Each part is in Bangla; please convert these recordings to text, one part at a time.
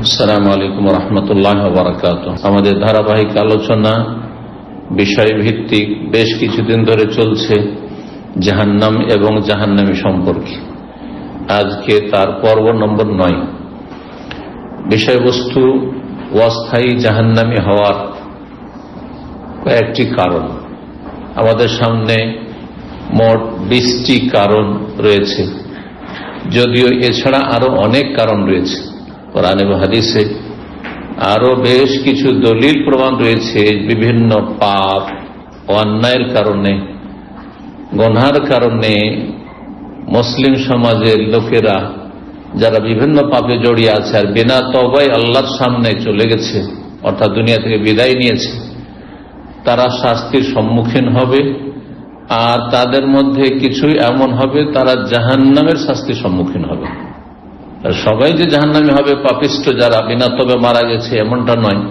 আসসালামু আলাইকুম ওয়া রাহমাতুল্লাহি ওয়া বারাকাতুহু। আমাদের ধারাবাহিক আলোচনা বিষয়ভিত্তিক বেশ কিছুদিন ধরে চলছে জাহান্নাম এবং জাহান্নামী সম্পর্কে। আজকে তার পর্ব নম্বর 9। বিষয়বস্তু অস্থায়ী জাহান্নামী হওয়ার কয়েকটি কারণ। আমাদের সামনে মোট 20টি কারণ রয়েছে, যদিও এছাড়া আরো অনেক কারণ রয়েছে। কোরআন এবং হাদিসে আরো বেশ কিছু দলিল প্রমাণ রয়েছে বিভিন্ন পাপ, অন্যায়ের কারণে, গুনাহের কারণে মুসলিম সমাজের লোকেরা যারা বিভিন্ন পাপে জড়িয়ে আছে আর বিনা তওবায় আল্লাহর সামনে চলে গেছে, অর্থাৎ দুনিয়া থেকে বিদায় নিয়েছে, তারা শাস্তির সম্মুখীন হবে। আর তাদের মধ্যে কিছু এমন হবে তারা জাহান্নামের শাস্তির সম্মুখীন হবে। সবাই যে জাহান্নামী হবে, পাপিষ্ঠ যারা বিনা তবে মারা গেছে এমনটা নয়।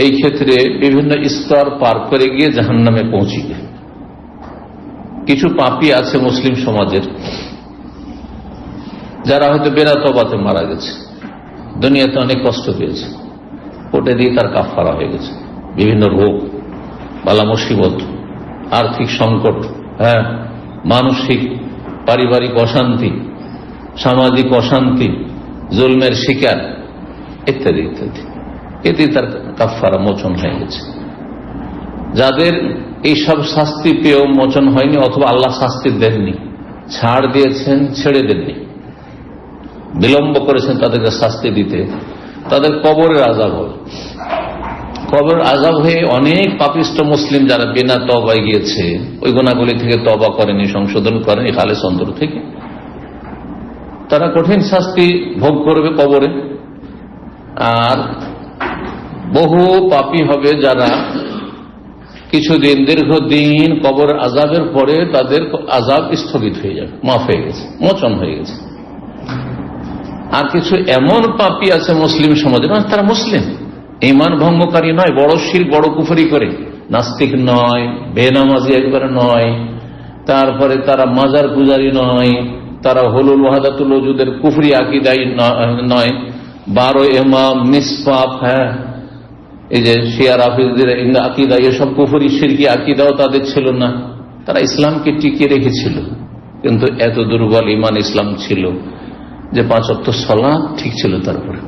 এই ক্ষেত্রে বিভিন্ন স্তর পার করে গিয়ে জাহান্নামে পৌঁছিবে। কিছু পাপী আছে মুসলিম সমাজের যারা হয়তো বিনা তওবাতে মারা গেছে, দুনিয়াতে অনেক কষ্ট পেয়েছে, কোটে দিয়ে তার কাফারা হয়ে গেছে। বিভিন্ন রোগ, বালা মুসিবত, আর্থিক সংকট, মানসিক পারিবারিক অশান্তি, সামাজিক অশান্তি, জুলমের শিকার ইত্যাদি ইত্যাদি, এতে তার কাফারা মোচন হয়ে গেছে। যাদের এইসব শাস্তি পেয়েও মোচন হয়নি, অথবা আল্লাহ শাস্তি দেননি, ছাড় দিয়েছেন, ছেড়ে দেননি, বিলম্ব করেছেন তাদেরকে শাস্তি দিতে, তাদের কবরের আযাব হবে। কবরের আযাব হয়ে অনেক পাপিষ্ঠ মুসলিম যারা বিনা তওবায় গিয়েছে, ওই গুনাহগুলি থেকে তওবা করেনি, সংশোধন করেনি খালেস অন্তর থেকে, তারা কঠিন শাস্তি ভোগ করবে কবরে। আর বহু পাপী হবে যারা কিছুদিন, দীর্ঘদিন কবর আযাবের পরে তাদের আযাব স্থগিত হয়ে যাবে, মাফ হয়ে গেছে, মোচন হয়ে গেছে। আর কিছু এমন পাপী আছে মুসলিম সমাজে, তারা মুসলিম, ঈমান ভঙ্গকারী নয়, বড় শিরক বড় কুফরি করে, নাস্তিক নয়, বেনামাজি একবারে নয়, তারপরে তারা মাজার পূজারী নয়, তারা হুলুল ওয়াহদাতুল ওজুদের কুফরি আকীদাই নয়, 12 ইমাম নিষ্পাপ, এই যে শিয়া রাফিজদের আকীদা, এসব কুফরি শিরকি আকীদাও তাদের ছিল না। তারা ইসলামকে টিকিয়ে রেখেছিল, কিন্তু এত দুর্বল ঈমান ইসলাম ছিল যে 5 ওয়াক্ত সালাত ঠিক ছিল, তারপরে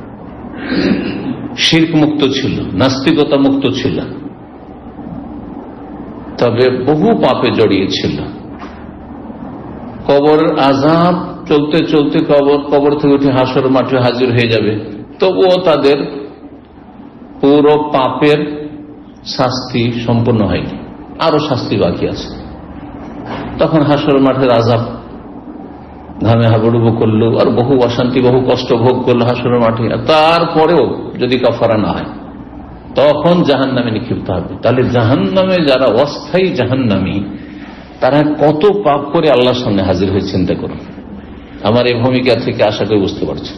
শিরক মুক্ত ছিল, নাস্তিকতা মুক্ত ছিল, তবে বহু পাপে জড়িয়েছিল। কবর আযাব চলতে চলতে কবর থেকে উঠে হাসর মাঠে হাজির হয়ে যাবে, তবুও তাদের পুরো পাপের শাস্তি সম্পূর্ণ হয়নি, আরো শাস্তি বাকি আছে। তখন হাসর মাঠের আযাব, ঘামে হাবুডুবু করলো, আর বহু অশান্তি, বহু কষ্ট ভোগ করলো হাসরের মাঠে, তারপরেও যদি কাফারা না হয় তখন জাহান্নামে নিক্ষিপ্ত হবে। তাহলে জাহান্নামে যারা অস্থায়ী জাহান্নামী, তারা কত পাপ করে আল্লাহর সামনে হাজির হয়ে, চিন্তা করুন। আমার এই ভূমিকা থেকে আশা করে বুঝতে পারছি,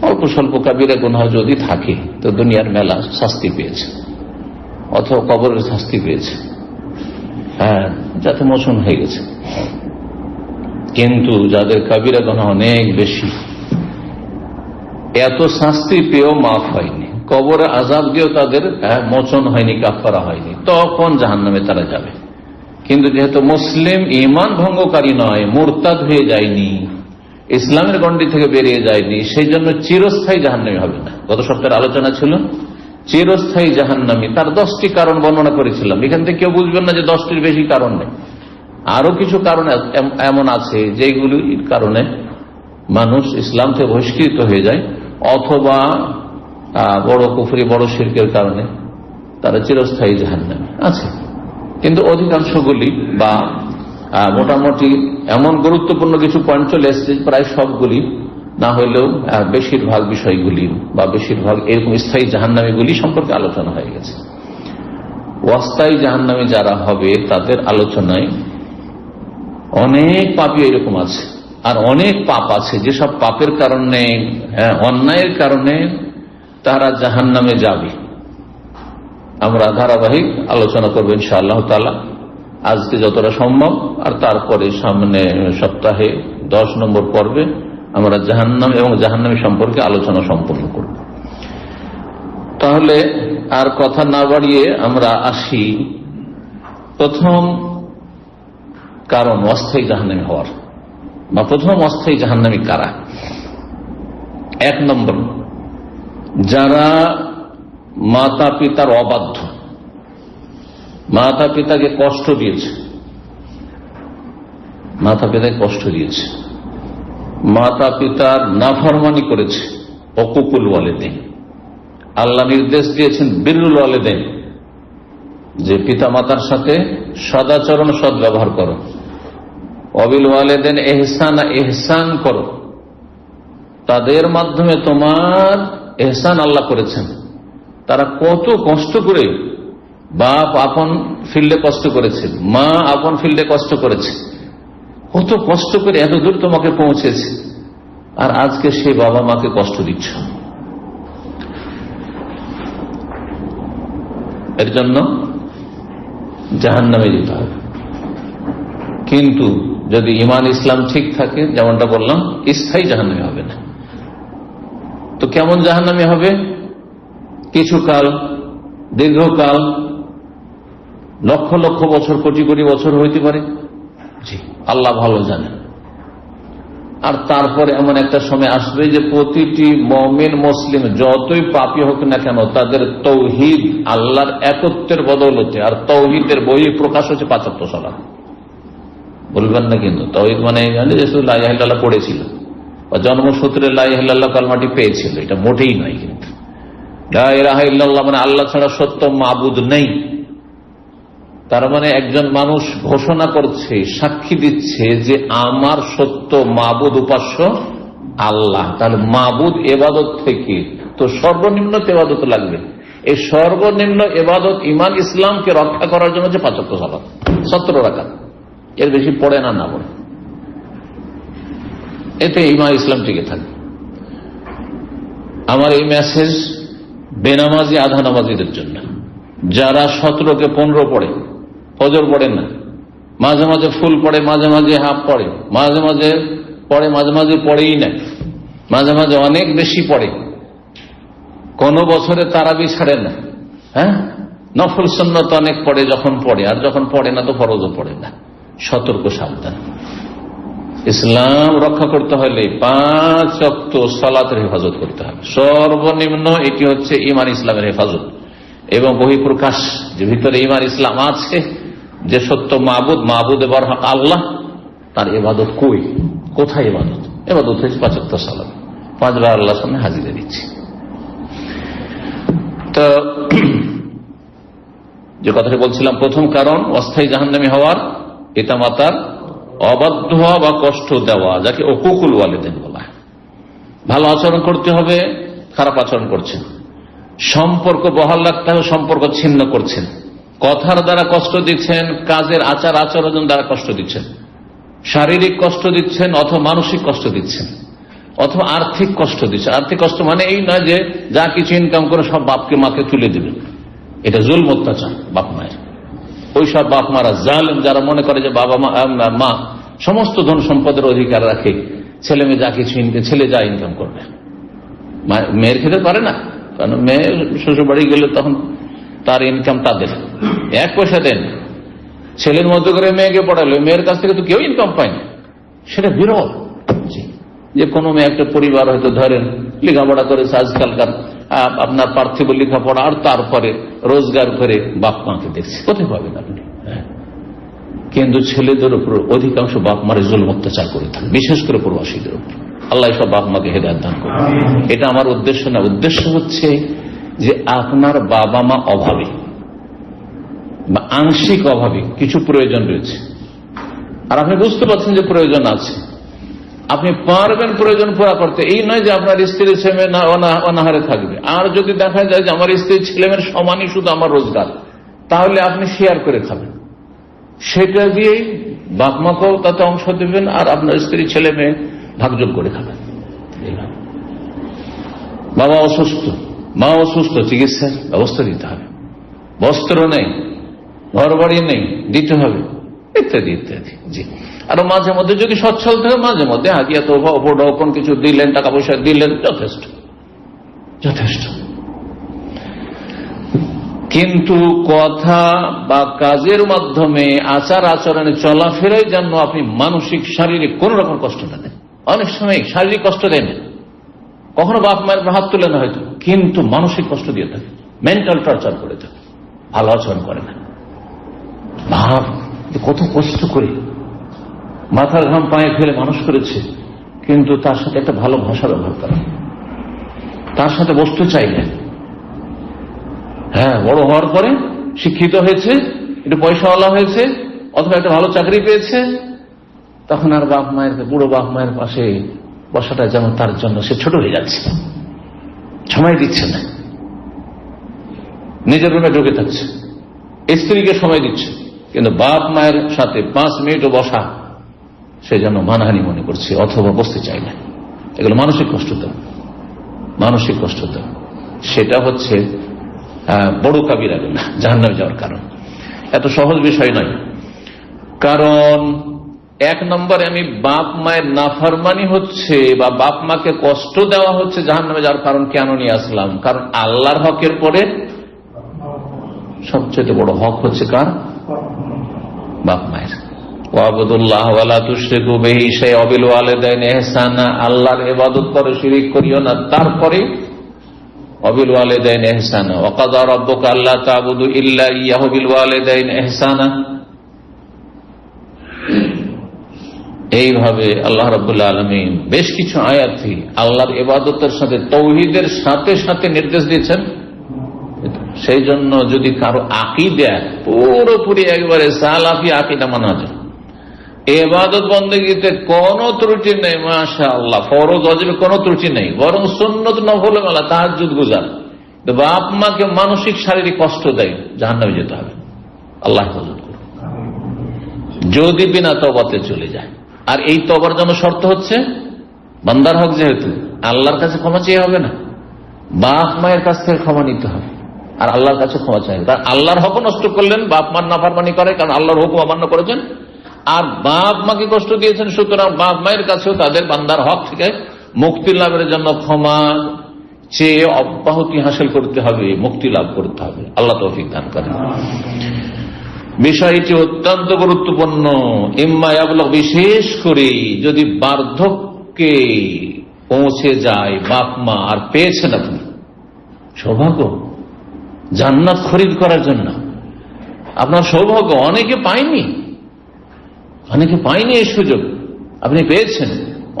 অল্প স্বল্প কাবিরা গুনাহ যদি থাকে তো দুনিয়ার মেলা শাস্তি পেয়েছে, অথবা কবরের শাস্তি পেয়েছে, যাতে মোচন হয়ে গেছে। কিন্তু যাদের কাবিরা গুনাহ অনেক বেশি, এত শাস্তি পেয়েও মাফ হয়নি, কবরে আযাব দিয়েও তাদের মোচন হয়নি, কাফারা হয়নি, তখন জাহান্নামে তারা যাবে। কিন্তু যেহেতু মুসলিম, ঈমান ভঙ্গকারী নয়, মুরতাদ হয়ে যায়নি, ইসলামের গণ্ডি থেকে বেরিয়ে যায়নি, সেই জন্য চিরস্থায়ী জাহান্নামী হবে না। গত সপ্তাহের আলোচনা ছিল চিরস্থায়ী জাহান্নামী, তার 10টি কারণ বর্ণনা করেছিলাম। এখান থেকে কেউ বুঝবেন না যে 10টির বেশি কারণ নেই, আরো কিছু কারণ এমন আছে যেগুলির কারণে মানুষ ইসলাম থেকে বহিষ্কৃত হয়ে যায়, অথবা বড় কুফরি, বড় শিরকের কারণে তারা চিরস্থায়ী জাহান্নামী আছে। কিন্তু অধিকাংশগুলি বা মোটামুটি এমন গুরুত্বপূর্ণ কিছু পয়েন্ট চলে এসেছে, প্রায় সবগুলি না হলেও বেশিরভাগ বিষয়গুলি বা বেশিরভাগ এরকম স্থায়ী জাহান্নামীগুলি সম্পর্কে আলোচনা হয়ে গেছে। অস্থায়ী জাহান্নামী যারা হবে তাদের আলোচনায় অনেক পাপী এরকম আছে, আর অনেক পাপ আছে যেসব পাপের কারণে, অন্যায়ের কারণে তারা জাহান্নামে যাবে। আমরা ধারাবাহিক আলোচনা করবো ইনশাআল্লাহ তাআলা, আজকে যতটা সম্ভব, আর তারপরে সামনে সপ্তাহে 10 নম্বর পর্বে আমরা জাহান্নাম এবং জাহান্নামী সম্পর্কে আলোচনা সম্পন্ন করব। তাহলে আর কথা না বাড়িয়ে আমরা আসি প্রথম কারণ অস্থায়ী জাহান্নামী হওয়ার, বা প্রথম অস্থায়ী জাহান্নামী কারা। 1 নম্বর, যারা মাতা পিতার অবাধ্য, মাতা পিতাকে কষ্ট দিয়েছে, মাতা পিতাকে কষ্ট দিয়েছে, মাতা পিতার নাফরমানি করেছে, অকুকুল ওয়ালিদাইন। আল্লাহ নির্দেশ দিয়েছেন বিরুল ওয়ালিদাইন, যে পিতা মাতার সাথে সদাচরণ সদ্ব্যবহার করো, অবিল ওয়ালিদাইন ইহসান, ইহসান করো, তাদের মাধ্যমে তোমার ইহসান আল্লাহ করেছেন। তারা কত কষ্ট করে, বাপ আপন ফিল্ডে কষ্ট করেছে, মা আপন ফিল্ডে কষ্ট করেছে, কত কষ্ট করে এত দূর তোমাকে পৌঁছেছে, আর আজকে সে বাবা মাকে কষ্ট দিচ্ছ। এর জন্য জাহান্নামে যেতে হবে। কিন্তু যদি ঈমান ইসলাম ঠিক থাকে, যেমনটা বললাম, স্থায়ী জাহান্নামী হবে না। তো কেমন জাহান্নামী হবে? কিছুকাল, দীর্ঘকাল, লক্ষ লক্ষ বছর, কোটি কোটি বছর হইতে পারে, জি আল্লাহ ভালো জানেন। আর তারপরে এমন একটা সময় আসবে যে প্রতিটি মুমিন মুসলিম যতই পাপী হোক না কেন, তাদের তৌহিদ, আল্লাহর একত্বের বদৌলতে, আর তৌহিদের বই প্রকাশ হচ্ছে 5 ওয়াক্ত সালাত। বলবেন না কিন্তু তৌহিদ মানে লা ইলাহা ইল্লাল্লাহ পড়েছিল বা জন্মসূত্রে লা ইলাহা ইল্লাল্লাহ কালমাটি পেয়েছিল, এটা মোটেই নয়। কিন্তু লা ইলাহা ইল্লাল্লাহ মানে আল্লাহ ছাড়া সত্য মাবুদ নেই। তার মানে একজন মানুষ ঘোষণা করছে, সাক্ষী দিচ্ছে যে আমার সত্য মাবুদ, উপাস্য আল্লাহ। তাহলে মাবুদ এবাদত থেকে তো সর্বনিম্ন এবাদত লাগবে। এই সর্বনিম্ন এবাদত ঈমান ইসলামকে রক্ষা করার জন্য যে 5 ওয়াক্ত সালাত, 70 রাকাত, এর বেশি পড়ে না, না পড়ে, এতে ঈমান ইসলাম টিকে থাকে। আমার এই মেসেজ বেনামাজি আধা নামাজিদের জন্য, যারা 17কে 15 পড়ে, ফজর পড়েন না, মাঝে মাঝে ফুল পড়ে, মাঝে মাঝে হাফ পড়ে, মাঝে মাঝে পড়ে, মাঝে মাঝে পড়েই না, মাঝে মাঝে অনেক বেশি পড়ে, কোন বছরে তারাবি ছাড়ে না, হ্যাঁ, নফল সুন্নত অনেক পড়ে, যখন পড়ে, আর যখন পড়ে না তো ফরজও পড়ে না। সতর্ক, সাবধান। ইসলাম রক্ষা করতে হলে 5 ওয়াক্ত সালাতের হেফাজত করতে হবে। সর্বনিম্ন এটি হচ্ছে ঈমান ইসলামের হেফাজত। এবং বহিঃপ্রকাশ, যে ভিতরে ঈমান ইসলাম আছে, যে সত্য মাবুদ, মাবুদ এবার আল্লাহ, তার ইবাদত কই, কোথায় ইবাদত? ইবাদত হচ্ছে 5 ওয়াক্ত সালাত, 5 বার আল্লাহর সামনে হাজিরা দিচ্ছি। তো যে কথাটি বলছিলাম, প্রথম কারণ অস্থায়ী জাহান্নামী হওয়ার পিতামাতার অবাধ্য হওয়া বা কষ্ট দেওয়া, যাকে উকুকুল ওয়ালিদাইন বলা হয়। ভালো আচরণ করতে হবে, খারাপ আচরণ করছেন। সম্পর্ক বহাল রাখতে হবে, সম্পর্ক ছিন্ন করছেন। কথার দ্বারা কষ্ট দিচ্ছেন, কাজের আচার আচরণ দ্বারা কষ্ট দিচ্ছেন, শারীরিক কষ্ট দিচ্ছেন অথবা মানসিক কষ্ট দিচ্ছেন, অথবা আর্থিক কষ্ট দিচ্ছেন। আর্থিক কষ্ট মানে এই নয় যে যা কিছু ইনকাম করে সব বাপকে মাকে তুলে দেবেন, এটা জুলম, অত্যাচার বাপ মায়ের। ওই সব বাপ মারা জালেম, যারা মনে করে যে বাবা মা সমস্ত ধন সম্পদের অধিকার রাখে, ছেলে মেয়ে যা কিছু ছেলে যা ইনকাম করবে, মেয়ের খেতে পারে না, কারণ মেয়ে শ্বশুর বাড়ি গেলে তখন তার ইনকাম তাদের 1 পয়সা দেন। ছেলের মধ্যে করে মেয়েকে পড়ালো, মেয়ের কাছ থেকে তো কেউ ইনকাম পায় না, সেটা বিরল। যে কোনো মেয়ে, একটা পরিবার হয়তো ধরেন লেখাপড়া করেছে, আজকালকার আপনার পার্থিব লেখাপড়া, আর তারপরে রোজগার করে বাপ মাকে দেখছে, কোথায় পাবেন আপনি? কিন্তু ছেলেদের উপর অধিকাংশ বাপ মারে জুলম, অত্যাচার করে থাকে, বিশেষ করে প্রবাসীদের উপর। আল্লাহ সব বাপ মাকে হেদায়েত দান করুন। এটা আমার উদ্দেশ্য না। উদ্দেশ্য হচ্ছে যে আপনার বাবা মা অভাবী বা আংশিক অভাবী, কিছু প্রয়োজন রয়েছে, আর আপনি বুঝতে পারছেন যে প্রয়োজন আছে, আপনি পারবেন প্রয়োজন পুরা করতে। এই নয় যে আপনার স্ত্রী ছেলে অনাহারে থাকবে। আর যদি দেখা যায় যে আমার স্ত্রী ছেলেমেয়ের সমানই শুধু আমার রোজগার, তাহলে আপনি শেয়ার করে খাবেন, সেটা দিয়েই বাপ মাকেও তাতে অংশ দেবেন, আর আপনার স্ত্রী ছেলে মেয়ে ভাগযোগ করে খাবেন। বাবা অসুস্থ, মা অসুস্থ, চিকিৎসার ব্যবস্থা দিতে হবে। বস্ত্র নেই, ঘর বাড়ি নেই, দিতে হবে। ইত্যাদি ইত্যাদি। জি, আর মাঝে মধ্যে যদি সচ্ছল থাকে মাঝে মধ্যে হাদিয়া তোফা উপঢৌকন কিছু দিলেন, টাকা পয়সা দিলেন, যথেষ্ট যথেষ্ট। কিন্তু কথা বা কাজের মাধ্যমে আচার আচরণে চলাফেরায় যেন আপনি মানসিক শারীরিক কোন রকম কষ্ট না দেন। অনেক সময় শারীরিক কষ্ট দেন, কখনো বাপ মায়ের হাত তুলে না হয়তো, কিন্তু মানসিক কষ্ট দিয়ে থাকে, মেন্টাল টর্চার করে থাকে, ভালো আচরণ করে না। ভাব কত কষ্ট করে মাথার ঘাম পায়ে ফেলে মানুষ করেছে, কিন্তু তার সাথে একটা ভালো ভাষা ব্যবহার করা, তার সাথে বসতে চাইলেন। হ্যাঁ, বড় হওয়ার পরে শিক্ষিত হয়েছে, একটু পয়সাওয়ালা হয়েছে, অথবা একটা ভালো চাকরি পেয়েছে, তখন আর বাপ মায়ের, বুড়ো বাপ মায়ের পাশে বসাটা যেন তার জন্য সে ছোট হয়ে যাচ্ছে, সময় দিচ্ছে না, নিজের রুমে ঢুকে থাকছে, স্ত্রীকে সময় দিচ্ছে, কিন্তু বাপ মায়ের সাথে 5 মিনিটও বসা সে যেন মানহানি মনে করছে, অথবা বসতে চায় না। এগুলো মানসিক কষ্ট দেয়, মানসিক কষ্ট দেয়। সেটা হচ্ছে বড় কাবিরা গুনাহ, জাহান্নামে যাওয়ার কারণ। এত সহজ বিষয় নয়। কারণ 1 নম্বরে আমি বাপ মায়ের নাফরমানি হচ্ছে বা বাপ মাকে কষ্ট দেওয়া হচ্ছে জাহান্নামে যাওয়ার কারণ কেন নিয়ে আসলাম? কারণ আল্লাহর হকের পরে সবচেয়ে বড় হক হচ্ছে কার? বাপ মায়ের। ওয়াবুদুল্লাহ ওয়ালা তুশরিকু বিহি শাইআন ওয়া বিল ওয়ালিদাইনি ইহসানা, আল্লাহর ইবাদত করো, শিরক করিও না। তারপরে ওয়া বিল ওয়ালিদাইনি ইহসানা ওয়া কাযা রাব্বুকা আল্লা তা'বুদু ইল্লা ইয়্যাহু বিল ওয়ালিদাইনি ইহসানা। এইভাবে আল্লাহ রাব্বুল আলামিন বেশ কিছু আয়াতে আল্লাহর ইবাদতের সাথে তাওহীদের সাথে সাথে নির্দেশ দিয়েছেন। সেই জন্য যদি কারো আকীদা পুরোপুরি একবারে সালাফি আকীদা মানা যায়, ইবাদত বন্দেগীতে কোনো ত্রুটি নেই, মাশাআল্লাহ, ফরজ ওয়াজিবে কোনো ত্রুটি নেই, বরং সুন্নত নফল ওয়ালা তাহাজ্জুদ গুজার, বাপ মাকে মানসিক শারীরিক কষ্ট দেয়, জাহান্নামে যেতে হবে। আল্লাহ হেফাজত করুন। যদি বিনা তওবাতে চলে যায়, আর এই তওবার জন্য শর্ত হচ্ছে বান্দার হক, যেহেতু আল্লাহর কাছে ক্ষমা চেয়ে হবে না, বাপ মায়ের কাছ থেকে ক্ষমা নিতে হবে আর আল্লাহর কাছে ক্ষমা চাইবে। তার আল্লাহর হক নষ্ট করলেন, বাপ মার নাফরমানি করে, কারণ আল্লাহর হুকুম অমান্য করেছেন, আর বাপ মাকে কষ্ট দিয়েছেন, সুতরাং বাপ মায়ের কাছেও তাদের বান্দার হক থেকে মুক্তি লাভের জন্য ক্ষমা চেয়ে অব্যাহতি হাসিল করতে হবে, মুক্তি লাভ করতে হবে। আল্লাহ তৌফিক দান করেন। বিষয়টি অত্যন্ত গুরুত্বপূর্ণ। ইম্মা ইয়াবলুগ, বিশেষ করে যদি বার্ধক্যে পৌঁছে যায় বাপ মা, আর পেয়েছেন আপনি সৌভাগ্য জান্নাত খরিদ করার জন্য, আপনার সৌভাগ্য, অনেকে পায়নি, অনেকে পায়নি এই সুযোগ, আপনি পেয়েছেন।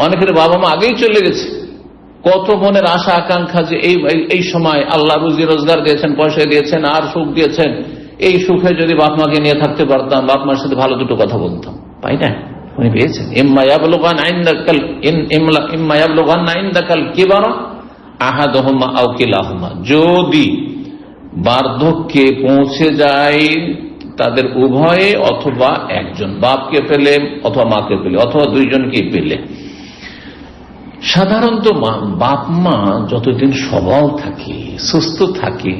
অনেকের বাবা মা আগেই চলে গেছে, কত মনের আশা আকাঙ্ক্ষা যে এই সময় আল্লাহ রুজি রোজগার দিয়েছেন, পয়সা দিয়েছেন, আর সুখ দিয়েছেন, এই সুখে যদি বাপ মাকে নিয়ে থাকতে পারতাম, বাপ মার সাথে ভালো দুটো কথা বলতাম, পাই না, উনি পেয়েছেন। ইম্মা ইয়াবলুগান্না ইনদাকাল কিবারা আহাদুহুমা আও কিলাহুমা, যদি বার্ধক্যে পৌঁছে যায় তাদের উভয়ে অথবা একজন, বাপকে পেলে অথবা মাকে পেলে অথবা দুইজনকেই পেলে। সাধারণত বাপ মা যতদিন সবল থাকে, সুস্থ থাকে,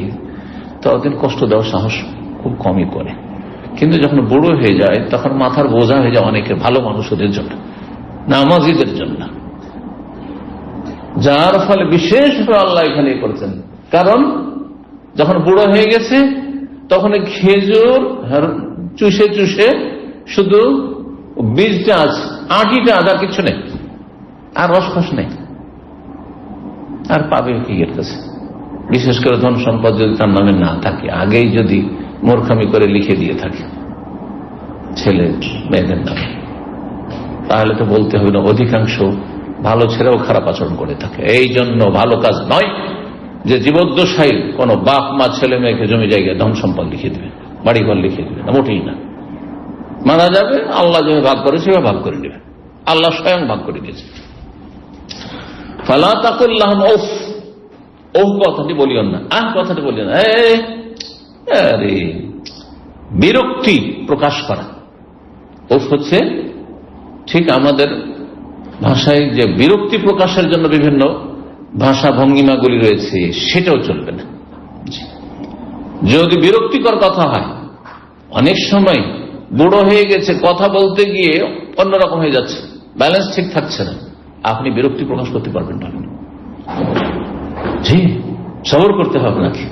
ততদিন কষ্ট দেওয়ার সাহস খুব কমই করে, কিন্তু যখন বুড়ো হয়ে যায় তখন মাথার বোঝা হয়ে যায় অনেকের, ভালো মানুষদের জন্য, নামাজিদের জন্য, যার ফলে বিশেষভাবে আল্লাহ এখানে করছেন। কারণ যখন বুড়ো হয়ে গেছে তখন খেজুর চুষে চুষে শুধু বীজটা আছে, আটিটা আছে, আর কিছু নেই, আর রসকস নেই, আর পাবে কি এর কাছে? বিশেষ করে ধন সম্পদ যদি তার নামে না থাকে, আগেই যদি মূর্খামি করে লিখে দিয়ে থাকে ছেলে মেয়েদের নামে, তাহলে তো বলতে হবে না, অধিকাংশ ভালো ছেলেও খারাপ আচরণ করে থাকে। এই জন্য ভালো কাজ নয় যে জীবদ্দশায় কোন বাপ মা ছেলে মেয়েকে জমি জায়গায় ধন সম্পদ লিখে দেবে, বাড়িঘর লিখে দেবে না, মোটেই না। মারা যাবে, আল্লাহ যেভাবে ভাগ করে সেভাবে ভাগ করে নেবে, আল্লাহ স্বয়ং ভাগ করে দিয়েছে। ফালা তাকুল লাহুম উফ, ওহ কথাটি বলিও না, আহ কথাটি বলিও না, আরে বিরক্তি প্রকাশ করা। উফ হচ্ছে ঠিক আমাদের ভাষায় যে বিরক্তি প্রকাশের জন্য বিভিন্ন ভাষা ভঙ্গিমাগুলি রয়েছে, সেটাও চলবে না। যদি বিরক্তিকর কথা হয়, অনেক সময় বুড়ো হয়ে গেছে, কথা বলতে গিয়ে অন্যরকম হয়ে যাচ্ছে, ব্যালেন্স ঠিক থাকছে না, আপনি বিরক্তি প্রকাশ করতে পারবেন না। জি, সবর করতে হবে নাকি?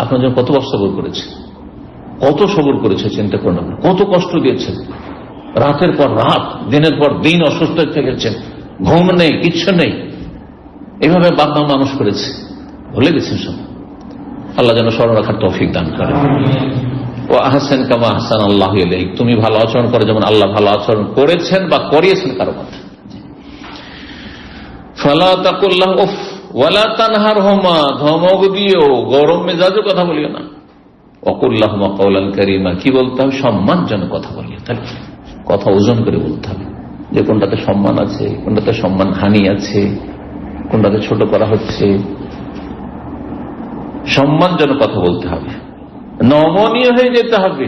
আপনার জন্য কতবার সবর করেছে, কত সবর করেছে চিন্তা করুন। আপনি কত কষ্ট দিয়েছেন, রাতের পর রাত, দিনের পর দিন অসুস্থ থেকেছেন, ঘুম নেই, কিচ্ছু নেই, এইভাবে বাপ মা মানুষ করেছে, ভুলে গেছেন সব। আল্লাহ যেন স্মরণ রাখার তৌফিক দান করে। ও আহসান কামা আহসান আল্লাহু ইলাইক, তুমি ভালো আচরণ করো যেমন আল্লাহ ভালো আচরণ করেছেন বা করিয়েছেন কারো মধ্যে। ফালা তাকুল লাহু উফ ওয়ালা তানহারহুমা, ধমক দিও, গরম মেজাজে কথা বলিও না। ওয়াকুল লাহুমা কাওলান কারীমা, কি বলতে হবে? সম্মানজনক কথা বলিও। তাহলে কথা ওজন করে বলতে হবে, যে কোনটাতে সম্মান আছে, কোনটাতে সম্মান হানি আছে, কোনটাতে ছোট করা হচ্ছে। সম্মানজনক কথা বলতে হবে, নমনীয় হয়ে যেতে হবে।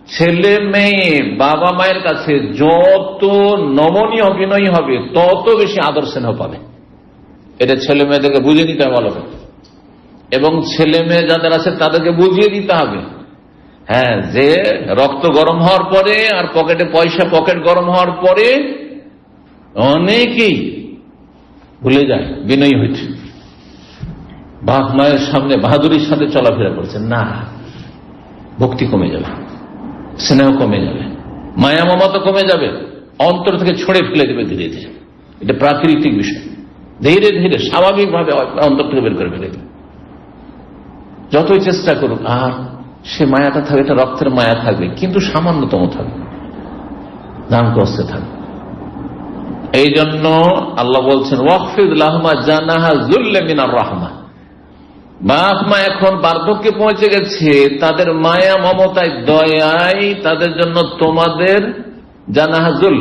ছেলে মেয়ে বাবা মায়ের কাছে যত নমনীয় বিনয়ী হবে তত বেশি আদর স্নেহ পাবে। এটা ছেলে মেয়েদেরকে বুঝিয়ে দিতে হবে ভালো করে, এবং ছেলে মেয়ে যাদের আছে তাদেরকে বুঝিয়ে দিতে হবে। হ্যাঁ, যে রক্ত গরম হওয়ার পরে আর পকেটে পয়সা, পকেট গরম হওয়ার পরে অনেকেই ভুলে যায় বিনয়ী হয়েছে, বাপ মায়ের সামনে বাহাদুরির সাথে চলাফেরা করছে না, ভক্তি কমে যাবে, স্নেহ কমে যাবে, মায়া মমতা কমে যাবে, অন্তর থেকে ছড়ে ফেলে দেবে ধীরে ধীরে। এটা প্রাকৃতিক বিষয়, ধীরে ধীরে স্বাভাবিকভাবে অন্তর থেকে বের করে ফেলে দেবে। যতই চেষ্টা করুক, আর সে মায়াটা থাকবে, এটা রক্তের মায়া থাকবে, কিন্তু সামান্যতম থাকবে, দাম কষ্টে থাকবে। এই জন্য আল্লাহ বলছেন ওয়াকফিদ লাহুমা জানাহা যুল্লি মিনার রাহমা, বাপ মা এখন বার্ধক্যে পৌঁছে গেছে, তাদের মায়া মমতায় দয়ায় তাদের জন্য তোমাদের জানাহাজুল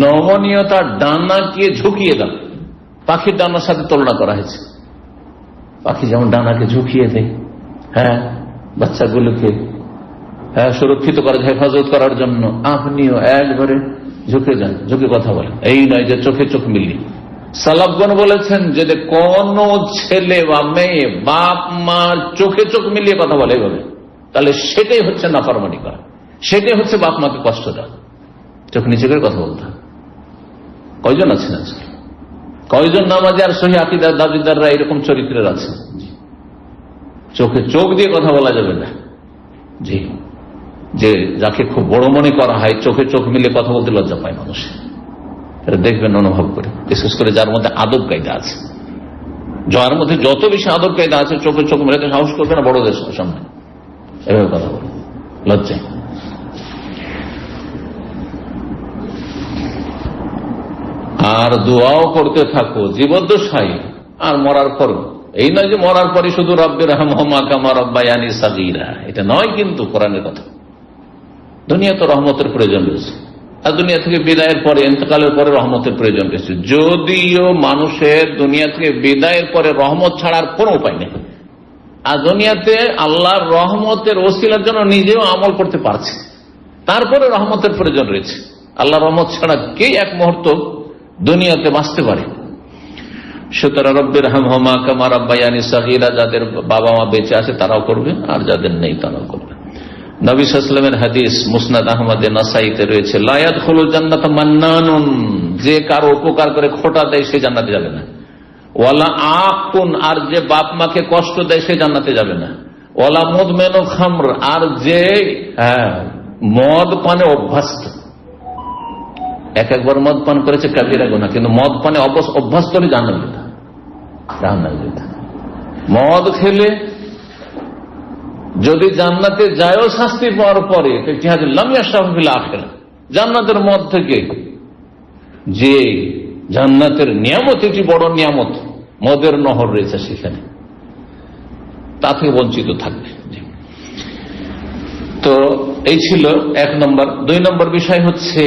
নমনীয়তা ডানাকে ঝুঁকিয়ে দাও। পাখির ডানার সাথে তুলনা করা হয়েছে, পাখি যেমন ডানাকে ঝুঁকিয়ে দেয়, হ্যাঁ, বাচ্চাগুলোকে সুরক্ষিত করা, হেফাজত করার জন্য, আপনিও একবারে ঝুঁকে যান, ঝুঁকে কথা বলেন। এই নয় যে চোখে চোখ মিলিয়ে। সালাফগণ বলেছেন যে কোন ছেলে বা মেয়ে বাপ মার চোখে চোখ মিলিয়ে কথা বলে এভাবে, তাহলে সেটাই হচ্ছে নাফরমানি করা, সেটাই হচ্ছে বাপ মাকে কষ্ট দেওয়া। চোখ নিচে করে কথা বলতে হবে। কয়জন আছেন আজকে, কয়জন নামাজি আর সহি আকীদার দাবিদাররা এরকম চরিত্রের আছে? চোখে চোখ দিয়ে কথা বলা যাবে না। জি, যে যাকে খুব বড় মনে করা হয়, চোখে চোখ মিলিয়ে কথা বলতে লজ্জা পায় মানুষ। এটা দেখবেন অনুভব করে, বিশেষ করে যার মধ্যে আদব কায়দা আছে, যার মধ্যে যত বেশি আদব কায়দা আছে, চোখে চোখ মেলাতে সাহস করবে না বড়দের সামনে এভাবে কথা বলে, লজ্জায়। আর দোয়াও করতে থাকো জীবদ্দশায় আর মরার পরও। এই নয় যে মরার পরে শুধু রব্বির রহমহুমা কামা রাব্বায়ানি সাগীরা, এটা নয় কিন্তু কোরআনের কথা। দুনিয়া তো রহমতের প্রয়োজন রয়েছে, আর দুনিয়া থেকে বিদায়ের পরে, ইন্তকালের পরে রহমতের প্রয়োজন রয়েছে। যদিও মানুষের দুনিয়া থেকে বিদায়ের পরে রহমত ছাড়ার কোন উপায় নেই, আর দুনিয়াতে আল্লাহর রহমতের ওসিলার জন্য নিজেও আমল করতে পারছে, তারপরে রহমতের প্রয়োজন রয়েছে। আল্লাহর রহমত ছাড়া কে এক মুহূর্ত দুনিয়াতে বাঁচতে পারে? সুতরাং রব্বির রহমহুমা কামা রাব্বায়ানি সাগীরা, যাদের বাবা মা বেঁচে আছে তারাও করবে, আর যাদের নেই তারাও করবে। নবী সাল্লাল্লাহু আলাইহি ওয়াসাল্লামের হাদিস মুসনাদ আহমদে নাসাইতে রয়েছে, লা ইয়াদখুলুল জান্নাতা মান্নানুন, যে কারো উপকার করে খোটা দেয় সে জান্নাতে যাবে না। ওয়ালা আকুন, আর যে বাপ মাকে কষ্ট দেয় সে জান্নাতে যাবে না। ওয়ালা মুদমিনু খামর, আর যে মদ পানে অভ্যস্ত, একবার মদ পান করেছে কাবিরা গুনাহ, কিন্তু মদ পানে অভ্যস্ত হলে জান্নাতে যেতে। মদ খেলে যদি জান্নাতে যায়ও শাস্তি পাওয়ার পরে, জান্নাতের মদ থেকে, যে জান্নাতের নিয়ামত, এটি বড় নিয়ামত, মদের নহর রয়েছে সেখানে, তা থেকে বঞ্চিত থাকবে। তো এই ছিল 1 নম্বর। 2 নম্বর বিষয় হচ্ছে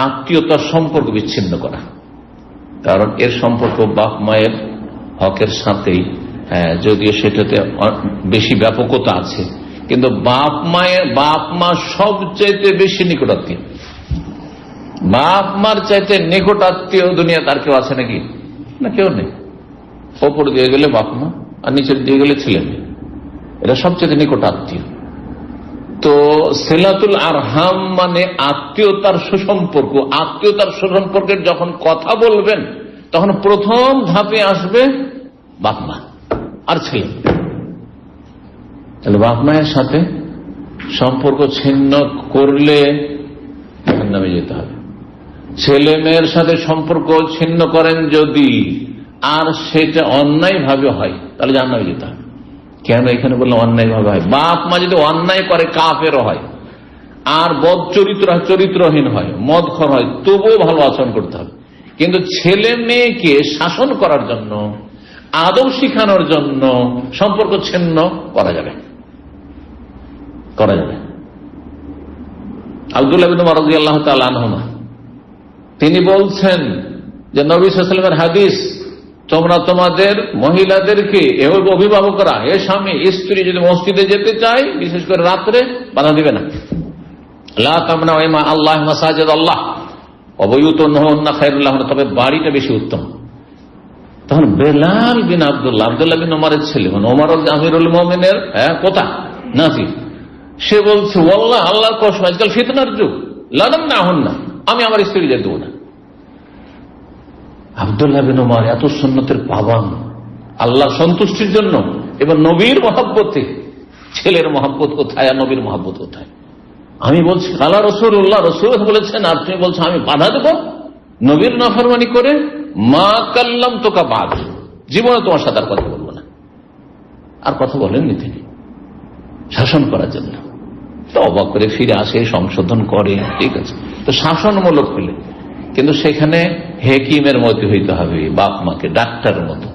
আত্মীয়তার সম্পর্ক বিচ্ছিন্ন করা, কারণ এর সম্পর্ক বাপ মায়ের হকের সাথেই, যদিও সেটাতে বেশি ব্যাপকতা আছে, কিন্তু বাপ মা সবচাইতে বেশি নিকটাত্মীয়। বাপ মার চাইতে নিকটাত্মীয় দুনিয়া তার কেউ আছে নাকি? না, কেউ নেই। ওপর দিয়ে গেলে বাপ মা, আর নিচের দিয়ে গেলে ছেলে মেয়ে, এরা সবচেয়ে নিকটাত্মীয়। তো সিলাতুল আরহাম মানে আত্মীয়তার সুসম্পর্ক। আত্মীয়তার সুসম্পর্কের যখন কথা বলবেন তখন প্রথম ধাপে আসবে বাপ মা আর ছেলে। তাহলে বাপ মায়ের সাথে সম্পর্ক ছিন্ন করলে জাহান্নামে যেতে হবে। ছেলে মেয়ের সাথে সম্পর্ক ছিন্ন করেন যদি, আর সেটা অন্যায় ভাবে হয়, তাহলে জাহান্নামে যেতে হবে। কেন এখানে বললাম অন্যায় ভাবে হয়? বাপ মা যদি অন্যায় করে, কাফেরও হয়, আর বদ চরিত্রহীন হয়, মদখর হয়, তবুও ভালো আচরণ করতে হবে। কিন্তু ছেলে মেয়েকে শাসন করার জন্য, আদব শিখানোর জন্য সম্পর্ক ছিন্ন করা যাবে। আব্দুল্লাহ বিন উমর রাদিয়াল্লাহু তাআলা আনহুমা তিনি বলছেন যে নবী সাল্লাল্লাহু আলাইহি ওয়াসাল্লামের হাদিস, তোমরা তোমাদের মহিলাদেরকে, অভিভাবকরা, এ স্বামী স্ত্রী যদি মসজিদে যেতে চায়, বিশেষ করে রাত্রে, বাধা দিবে না। লা তামনাউ ইমা আল্লাহ মাসাজিদ আল্লাহ ওয়া বুয়ুতুহুন্না খায়রুল লাহুন, তবে বাড়িটা বেশি উত্তম। তখন বেলাল বিন আব্দুল্লাহ বিন ওমরের ছেলে, মানে ওমর আমিরুল মুমিনের কথা নাতি, সে বলছে ওয়াল্লাহ, আল্লাহর কসম, আজকাল ফিতনার যুগ, লা নামনাহুন্না, আমি আমার স্ত্রী যেতে দেব না। আব্দুল্লাহ বিন ওমর এত সুন্নতের পাবান, আল্লাহ সন্তুষ্টির জন্য এবং নবীর মহব্বতে, ছেলের মহব্বত কোথায় আর নবীর মহব্বত কোথায়? আমি বলছি আল্লাহ রাসূলুল্লাহ, রাসূল বলেছেন, আর তুমি বলছো আমি বাধা দেব নবীর নাফরমানি করে? মা কাল্লাম তোকা বাদ, জীবনে তোমার সাথে আর কথা বলবো না। আর কথা বলেননি তিনি, শাসন করার জন্য। তো অবাক করে ফিরে আসে, সংশোধন করে, ঠিক আছে। তো শাসনমূলক হলে, কিন্তু সেখানে হেকিমের মতো হইতে হবে, বাপ মাকে ডাক্তারের মতো,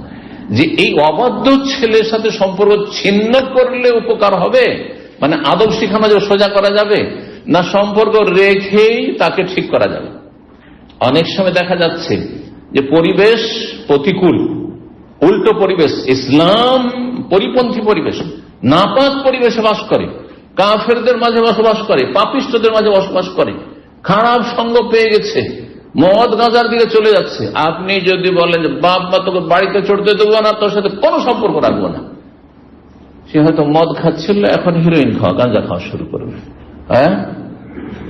যে এই অবাধ্য ছেলের সাথে সম্পর্ক ছিন্ন করলে উপকার হবে, মানে আদব শিখানো যাবে, সোজা করা যাবে, না সম্পর্ক রেখেই তাকে ঠিক করা যাবে। অনেক সময় দেখা যাচ্ছে যে পরিবেশ প্রতিকূল, উল্টো পরিবেশ, ইসলাম পরিপন্থী পরিবেশ, নাপাক পরিবেশে বাস করে, কাফেরদের মাঝে বসবাস করে, পাপিষ্ঠদের মাঝে বসবাস করে, খারাপ সঙ্গ পেয়ে গেছে, মদ গাঁজার দিকে চলে যাচ্ছে। আপনি যদি বলেন যে বাপ মা তোকে বাড়িতে চড়তে দেবো না, তোর সাথে কোনো সম্পর্ক রাখবো না, সে হয়তো মদ খাচ্ছিল, এখন হিরোইন খাওয়া, গাঁজা খাওয়া শুরু করবে।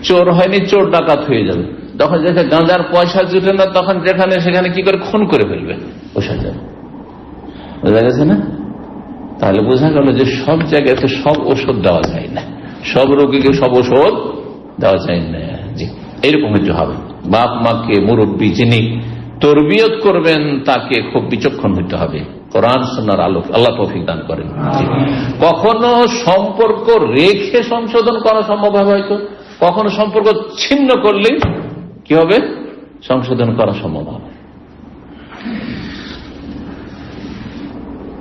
চোর হয়নি, চোর ডাকাত হয়ে যাবে। তখন যেখানে গাঁজার পয়সা জুটে না, তখন যেখানে সেখানে কি করে খুন করে ফেলবে, বসে যাবে। বোঝা গেছে না? তাহলে বোঝা গেল যে সব জায়গাতে সব ওষুধ দেওয়া যায় না, সব রোগীকে সব ওষুধ দেওয়া যায় না। জি, এইরকম হতে হবে। বাপ মাকে, মুরব্বী যিনি তরবিয়ত করবেন, তাকে খুব বিচক্ষণ হতে হবে, কোরআন সুন্নাহর আলোক আল্লাহ তৌফিক দান করেন। কখনো সম্পর্ক রেখে সংশোধন করা সম্ভব হবে হয়তো, কখনো সম্পর্ক ছিন্ন করলে কি হবে, সংশোধন করা সম্ভব হবে।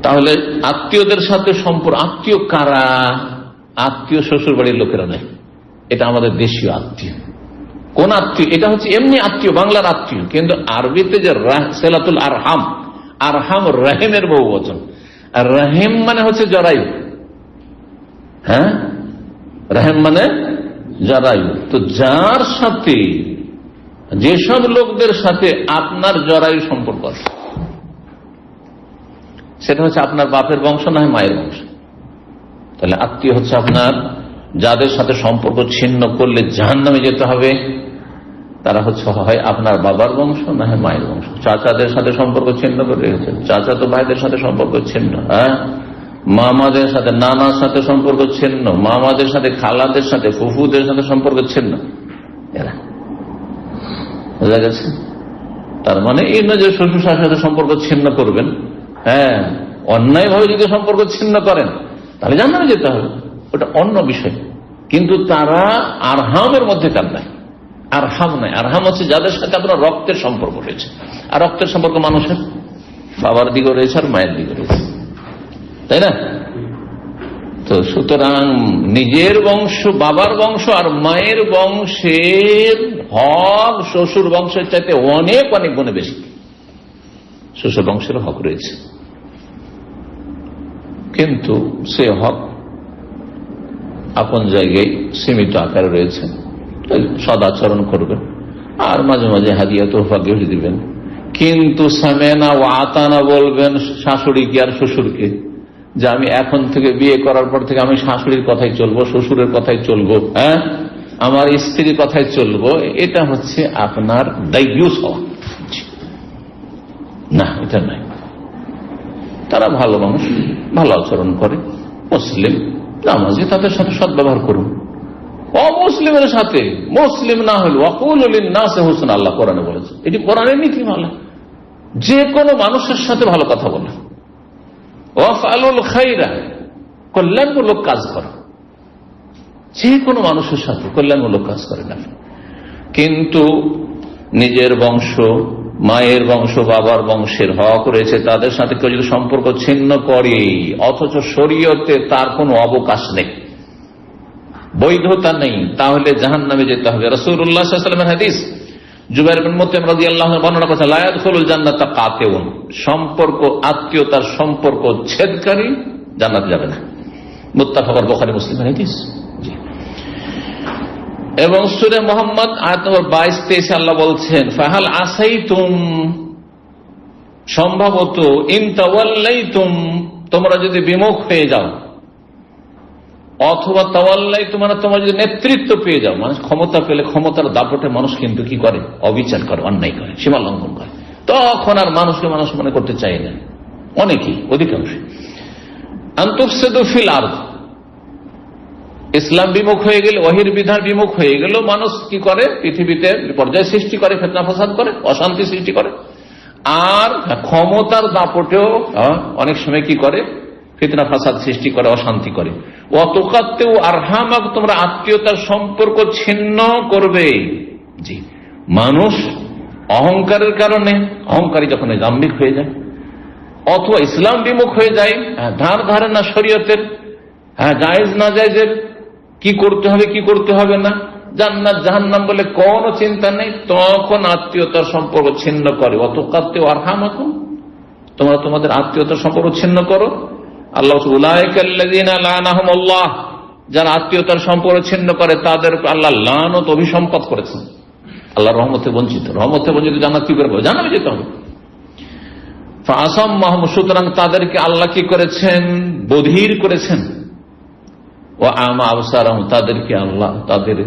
তাহলে আত্মীয়দের সাথে সম্পর্ক, আত্মীয় কারা? আত্মীয় শ্বশুর বাড়ির লোকেরা নেই, এটা আমাদের দেশীয় আত্মীয়। কোন আত্মীয়? এটা হচ্ছে এমনি আত্মীয়, বাংলার আত্মীয়, কিন্তু আরবিতে যে সিলাতুল আরহাম, আরহাম রহিমের বহু বচন। আর রহিম মানে হচ্ছে জরায়ু, রহিম মানে জরায়ু। তো যার সাথে, যেসব লোকদের সাথে আপনার জরায়ু সম্পর্ক আছে, সেটা হচ্ছে আপনার বাপের বংশ না হয় মায়ের বংশ। তাহলে আত্মীয় হচ্ছে আপনার, যাদের সাথে সম্পর্ক ছিন্ন করলে জাহান্নামে যেতে হবে, তারা হচ্ছে হয় আপনার বাবার বংশ না হয় মায়ের বংশ। চাচাদের সাথে সম্পর্ক ছিন্ন করে রেখেছেন, চাচা তো ভাইদের সাথে সম্পর্ক ছিন্ন, মামাদের সাথে, নানার সাথে সম্পর্ক ছিন্ন, মামাদের সাথে, খালাদের সাথে, ফুফুদের সাথে সম্পর্ক ছিন্ন, এরা। বোঝা গেছে? তার মানে এই নয় যে শ্বশুর শাশুড়ির সাথে সম্পর্ক ছিন্ন করবেন, অন্যায় ভাবে যদি সম্পর্ক ছিন্ন করেন তাহলে জাহান্নামে যেতে হবে, ওটা অন্য বিষয়। কিন্তু তারা আরহামের মধ্যে কার নাই, আরহাম নাই। আরহাম হচ্ছে যাদের সাথে আপনার রক্তের সম্পর্ক রয়েছে, আর রক্তের সম্পর্ক মানুষের বাবার দিকে রয়েছে আর মায়ের দিকে রয়েছে, তাই না? তো সুতরাং নিজের বংশ, বাবার বংশ আর মায়ের বংশের হক শ্বশুর বংশের চাইতে অনেক অনেক গুণে বেশি। শ্বশুর বংশের হক রয়েছে, কিন্তু সে হক আপন জায়গায় সীমিত আকারে রয়েছে। সদাচরণ করবেন, আর মাঝে মাঝে হাদিয়া তোহফা গিফট দিবেন, কিন্তু সামেনা ও আতানা বলবেন শাশুড়িকে আর শ্বশুরকে, যে আমি এখন থেকে বিয়ে করার পর থেকে আমি শাশুড়ির কথাই চলবো, শ্বশুরের কথাই চলবো, হ্যাঁ, আমার স্ত্রীর কথাই চলবো, এটা হচ্ছে আপনার দায়ুস হওয়া। না, এটা নাই। তারা ভালো মানুষ, ভালো আচরণ করে, মুসলিম, নামাজি, তাদের সাথে সদ্ব্যবহার করুন। অমুসলিমের সাথে মুসলিম না হলে ওয়াকুলু লিন-নাসি হুসনা, আল্লাহ কোরআনে বলেছে, এটি কোরআনের নীতিমালা। যে কোনো মানুষের সাথে ভালো কথা বলা, ওয়াফআলুল খায়রা, কল্যাণমূলক কাজ করা, যে কোনো মানুষের সাথে কল্যাণমূলক কাজ করে না। কিন্তু নিজের বংশ, মায়ের বংশ, বাবার বংশের হক রয়েছে, তাদের সাথে কেউ যদি সম্পর্ক ছিন্ন করে অথচ শরীয়তে তার কোনো অবকাশ নেই, বৈধতা নেই, তাহলে জাহান্নামে যেতে হবে। রাসূলুল্লাহ সাল্লাল্লাহু আলাইহি ওয়াসাল্লামের হাদিস, জুবাইর বিন মুতঈম রাদিয়াল্লাহু আনহু বর্ণনা করেছেন, লা ইয়াদখুলুল জান্নাতা কাতিউন, সম্পর্ক, আত্মীয়তার সম্পর্ক ছেদকারী জান্নাত যাবে না। মুত্তাফাকুন, বুখারী মুসলিমের হাদিস। এবং সূরা মুহাম্মদ আয়াত নম্বর 22-23 আল্লাহ বলছেন, ফাহাল আসাইতুম, সম্ভবত, ইন তাওয়াল্লাইতুম, তোমরা যদি বিমুখ হয়ে যাও, অথবা তাওয়াল্লাইতুম মানে তোমরা যদি নেতৃত্ব পেয়ে যাও, মানুষ ক্ষমতা পেলে ক্ষমতার দাপটে মানুষ কিন্তু কি করে, অবিচার করে, অন্যায় করে, সীমা লঙ্ঘন করে, তখন আর মানুষকে মানুষ মনে করতে চাই না অনেকেই, অধিকাংশ। আনতুফসিদু ফিল আরদ, ইসলাম বিমুখ হয়ে গেল, ওহীর বিধান বিমুখ হয়ে গেল, মানুষ কি করে, পৃথিবীতে বিপর্যয় সৃষ্টি করে, ফিতনা ফাসাদ করে, অশান্তি সৃষ্টি করে, আর ক্ষমতার দাপটেও অনেক সময় কি করে, ফিতনা ফাসাদ সৃষ্টি করে, অশান্তি করে। ওয়াতুকাত্তিউ আরহামাক, তোমরা আত্মীয়তার সম্পর্ক ছিন্ন করবে। জি, মানুষ অহংকারের কারণে, অহংকারী যখন দাম্ভিক হয়ে যায়, অথবা ইসলাম বিমুখ হয়ে যায়, ধার ধারে না শরীয়তের, জায়েজ না জায়েজের, কি করতে হবে কি করতে হবে না, জান্নাত জাহান্নাম বলে কোনো চিন্তা নেই, তখন আত্মীয়তার সম্পর্ক ছিন্ন করে। ওয়াতুকাত্তিউ আরহামাকুম, তোমরা তোমাদের আত্মীয়তার সম্পর্ক ছিন্ন করো। আল্লাহ, উলাইকাল্লাযীনা লা'নাহুমুল্লাহ, যারা আত্মীয়তার সম্পর্ক ছিন্ন করে তাদের আল্লাহ লানত, অভিসম্পাত করেছেন, আল্লাহর রহমতে বঞ্চিত। রহমতে বঞ্চিত জান্নাত কি করে পাবে, জান্নাতে যেতে হবে। ফাআসাম্মাহুম, সুতরাং তাদেরকে আল্লাহ কি করেছেন, বধির করেছেন। ওয়া আমা আবসারাহুম, তাদেরকে আল্লাহ তাদের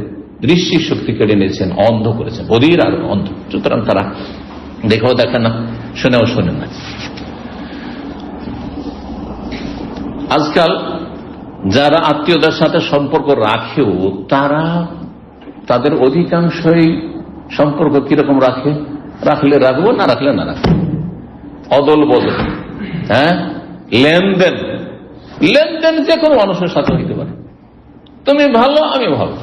দৃষ্টি শক্তি কেড়ে নিয়েছেন, অন্ধ করেছেন, বধির আর অন্ধ। সুতরাং তারা দেখেও দেখে না, শুনেও শোনে না। আজকাল যারা আত্মীয়তার সাথে সম্পর্ক রাখেও, তারা তাদের অধিকাংশই সম্পর্ক কিরকম রাখে, রাখলে রাখবো, না রাখলে না রাখবো, অদল বদল, হ্যাঁ, লেনদেন, লেনদেন যে কোনো মানুষের সাথে হইতে পারে, তুমি ভালো আমি ভালো,